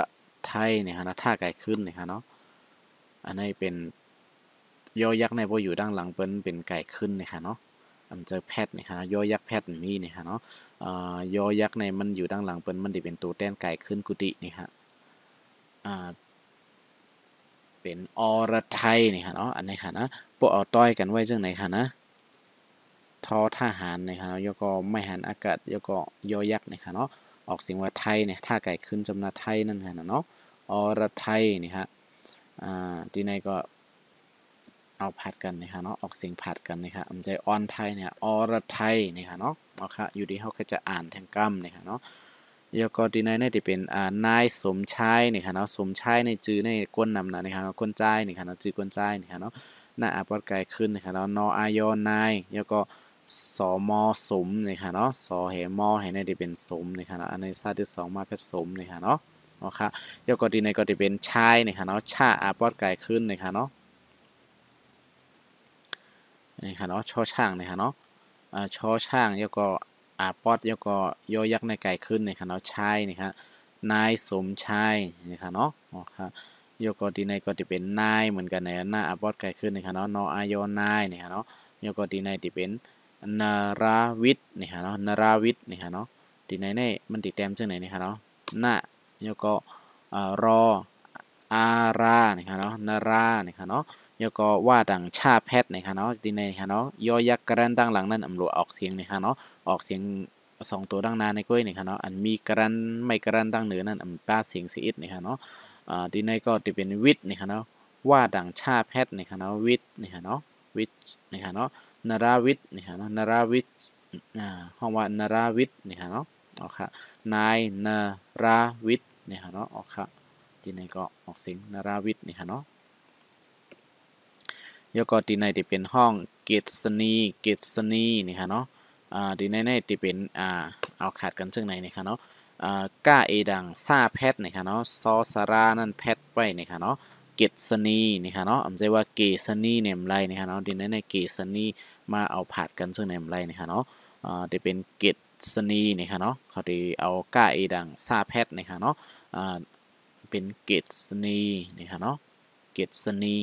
S1: ไทยนะคะนะท่าไก่ขึ้นนะคะเนาะอันนี้เป็นยอยักษ์ในพวกอยู่ด้านหลังเป็นไก่ขึ้นนะคะเนาะจะแพทนะคะยอยักษ์แพทมีนะคะเนาะยอยักษ์ในมันอยู่ด้านหลังมันจะเป็นตัวแต้นไก่ขึ้นกุฏินี่ฮะเป็นอรไทยนี่ค่ะเนาะอันนี้ค่ะนะพวกเอาต้อยกันไว้จังไหนค่ะนะทอทหารนี่ค่ะเนาะยก็ไม่หันอากาศยก็ยอยักษ์นี่ค่ะเนาะออกเสียงว่าไทยเนี่ยท่าไก่ขึ้นจำนาไทยนั่นค่ะเนาะอรไทยนี่ฮะที่ในก็เอาผัดกันนะคะเนาะออกเสียงผัดกันนะคะใจออนไทยเนี่ยอรไทยนะคะเนาะเอาค่ะอยู่ดีเขาก็จะอ่านแทงกัมนะคะเนาะแล้วก็ที่ในนี่จะเป็นนายสมชายนี่ค่ะเนาะสมชายในจื่อในก้นนำนะคก้นใจนี่ค่ะเนาะจื่อก้นใจนี่ค่ะเนาะหน้าอาปอดไกลขึ้นนะคะเนาะนออายอนายแล้วก็สมสมนี่ค่ะเนาะสอเหมอให้ในจะเป็นสมนี่ค่ะเนาะอันในชาติที่2มาเพชรสมนี่ค่ะเนาะโอเคแล้วก็ที่ในก็จะเป็นชายนี่ค่ะเนาะชาอาปอดไกลขึ้นนี่ค่ะเนาะนี่ค่ะเนาะชอช่างนี่ค่ะเนาะชอช่างแล้วก็ปอดแล้วก็ยอยักษ์ในไก่ขึ้นนี่ค่ะเนาะชายนี่ค่ะนายสมชายนี่ค่ะเนาะโอเคยกก็ที่ในก็จะเป็นนายเหมือนกันในหน้าปอดไก่ขึ้นนี่ค่ะเนาะนออายอนายนี่ค่ะเนาะยกก็ที่ในที่เป็นนาราวิทย์นี่ค่ะเนาะนาราวิทย์นี่ค่ะเนาะที่ในนี่มันติดแต้มจังไหนนี่ค่ะเนาะหน้ายกก็รออารานี่ค่ะเนาะนารานี่ค่ะเนาะแล้วก็ว่าดังชาแพทนะคะเนาะดีในค่ะเนาะยอยักษ์กระดันดังหลังนั่นอำลวออกเสียงนะคะเนาะออกเสียง2ตัวดังนาในก้อยนะคะเนาะอันมีกระดันไม่กระดันดังเหนือนั่นอำป้าเสียงสีอิดนะคะเนาะดีในก็จะเป็นวิทย์นะคะเนาะว่าดังชาแพทนะคะเนาะวิทย์นะคะเนาะวิทย์นะคะเนาะนาราวิทย์นะคะเนาะนาราวิทย์ห้องว่านาราวิทย์นะคะเนาะออกค่ะนายนาราวิทย์นะคะเนาะออกค่ะดีในก็ออกเสียงนาราวิทย์นะคะเนาะแล้วก็ที่ในที่เป็นห้องเกตสนีนี่ค่ะเนาะที่ในที่เป็นเอาขาดกันซึ่งไหนนี่ค่ะเนาะก้าเอดังซาแพทนี่ค่ะเนาะซอสารานั่นแพทไปนี่ค่ะเนาะเกตสนีนี่ค่ะเนาะอำใจว่าเกสนีเนี่ยไรนี่ค่ะเนาะที่ในเกสนีมาเอาผาดกันซึ่งไหนไรนี่ค่ะเนาะที่เป็นเกตสนีนี่ค่ะเนาะเขาที่เอาก้าเอดังซาแพทนี่ค่ะเนาะเป็นเกตสนีนี่ค่ะเนาะเกตสนี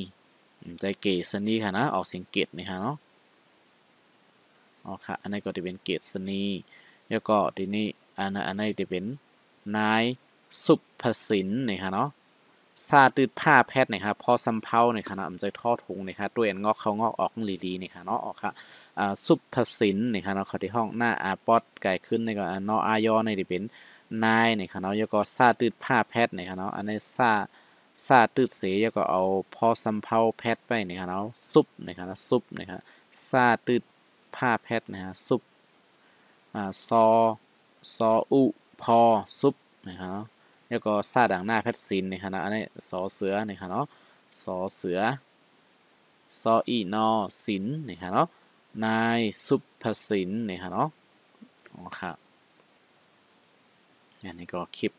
S1: ใจเกตสนีค่ะนะออกเสียงเกตนี่ค่ะเนาะอ๋อค่ะอันนี้ก็จะเป็นเกตสนีแล้วก็ทีนี้อันนี้จะเป็นนายสุภสินนี่ค่ะเนาะซาตืดผ้าแพทย์นะครับพอซัมเพาเนี่ยค่ะนะมันจะทอดทุงนะครับตัวเอ็นงอกเขางอกออกลีๆนี่ค่ะเนาะออกค่ะสุภสินนี่ค่ะเนาะเขาที่ห้องหน้าปอดไก่ขึ้นนี่ก็นออายอนี่จะเป็นนายนี่ค่ะเนาะแล้วก็ซาตืดผ้าแพทย์นี่ค่ะเนาะอันนี้ซาตืดเสียก็เอาพอซัมเพาแพทไปนี่ครับเนาะซุปนี่ครับซุปนี่ครับซาตืดผ้าแพทนะฮะซุปซออุพอซุปนะครับเนาะแล้วก็ซาดังหน้าแพทซินนี่ครับนะอันนี้สอเสือนี่ครับเนาะสอเสือซออีนอสินนี่ครับเนาะนายซุปพสินนี่ครับเนาะอ๋อครับอันนี้ก็คลิป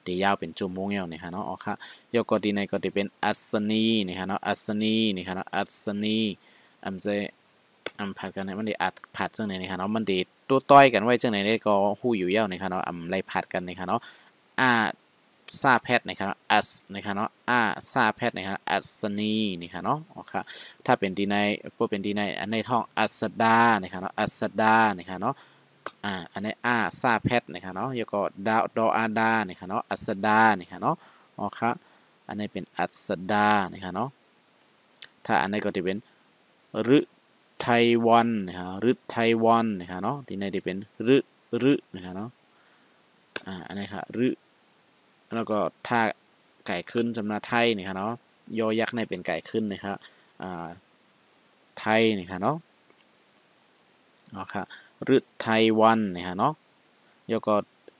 S1: ตียาวเป็นชั่วโมงแล้วนี่ฮะเนาะอ๋อค่ะยกก็ดีในก็จะเป็นอัศนีนี่ฮะเนาะอัศนีนี่ฮะเนาะอัศนีจะผัดกันเนี่ยมันดีอัดผัดจังไหนนี่ฮะเนาะมันดีตัวต้อยกันไว้จังไหนได้ก็หู้อยู่เย้านี่ฮะเนาะไรผัดกันนี่ฮะเนาะอาซาแพทนี่ครับอัสนี่ครับเนาะซาแพทนี่ครับอัศนีนี่ครับเนาะอ๋อค่ะถ้าเป็นดีในพวกเป็นดีในอันในท้องอัสดานี่ครับเนาะอัสดานี่ครับเนาะอันนี้ซาแพทนะครับเนาะแล้วก็ดออาดานะครับเนาะอัสดานะครับเนาะอ๋อครับอันนี้เป็นอัสดานะครับเนาะถ้าอันนี้ก็จะเป็นรึไทวันนะครับรึไทวันนะครับเนาะที่ในจะเป็นรึนะครับเนาะอันนี้ครับรึแล้วก็ถ้าไก่ขึ้นจำนวนไทยนะครับเนาะยอยักษ์ในเป็นไก่ขึ้นนะครับไทยนะครับเนาะอ๋อครับรึไทวันนะครับเนาะแล้วก็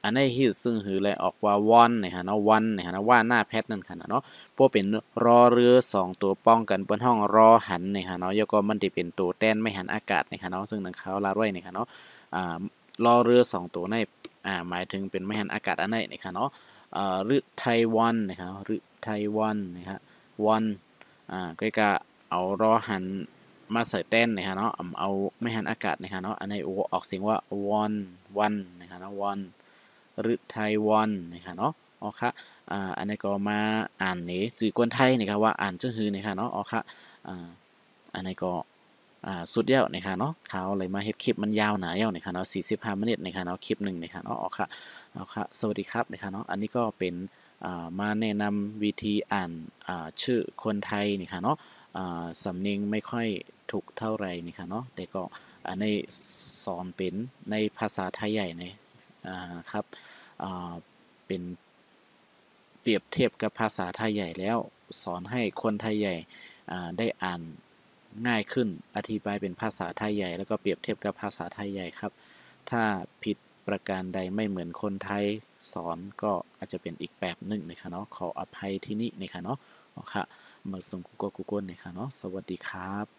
S1: อันนี้ฮิตซึ่งหือเลยออกว่าวันนะคะเนาะวันนะคะเนาะว่าหน้าแพทนั่นค่ะเนาะพวกเป็นรอเรือ2ตัวป้องกันบนห้องรอหันนะคะเนาะแล้วก็มันจะเป็นตัวแต้นไม่หันอากาศนะคะเนาะซึ่งนังเขาลาไว้นะคะเนาะรอเรือ2ตัวในหมายถึงเป็นไม่หันอากาศอันนี้นะคะเนาะหรือไต้หวันนะครับหรือไต้หวันนะครับวันก็จะเอารอหันมาใส่แต้นนะครับเนาะเอาไม่หันอากาศนะครับเนาะอันนี้ออกเสียงว่าวันนะครับเนาะวันหรือไต้หวันนะครับเนาะอ๋อค่ะอันนี้ก็มาอ่านเนี่ยจื่อกวนไทยนะครับว่าอ่านจังฮือนะครับเนาะอ๋อค่ะอันนี้ก็สุดยอดนะครับเนาะเขาเลยมาเฮ็ดคลิปมันยาวหนาเยาวนะครับเนาะ45 นาทีนะครับเนาะคลิปหนึ่งนะครับเนาะอ๋อค่ะเอาค่ะสวัสดีครับนะครับเนาะอันนี้ก็เป็นมาแนะนำวิธีอ่านชื่อคนไทยนะครับเนาะสำเนียงไม่ค่อยถูกเท่าไหร่นะครับเนาะแต่ก็ในสอนเป็นในภาษาไทยใหญ่นะครับเป็นเปรียบเทียบกับภาษาไทยใหญ่แล้วสอนให้คนไทยใหญ่ได้อ่านง่ายขึ้นอธิบายเป็นภาษาไทยใหญ่แล้วก็เปรียบเทียบกับภาษาไทยใหญ่ครับถ้าผิดประการใดไม่เหมือนคนไทยสอนก็อาจจะเป็นอีกแบบหนึ่งนะคะเนาะขออภัยที่นี่นะคะเนาะค่ะมาส่งกูโก้นะคะเนาะสวัสดีครับ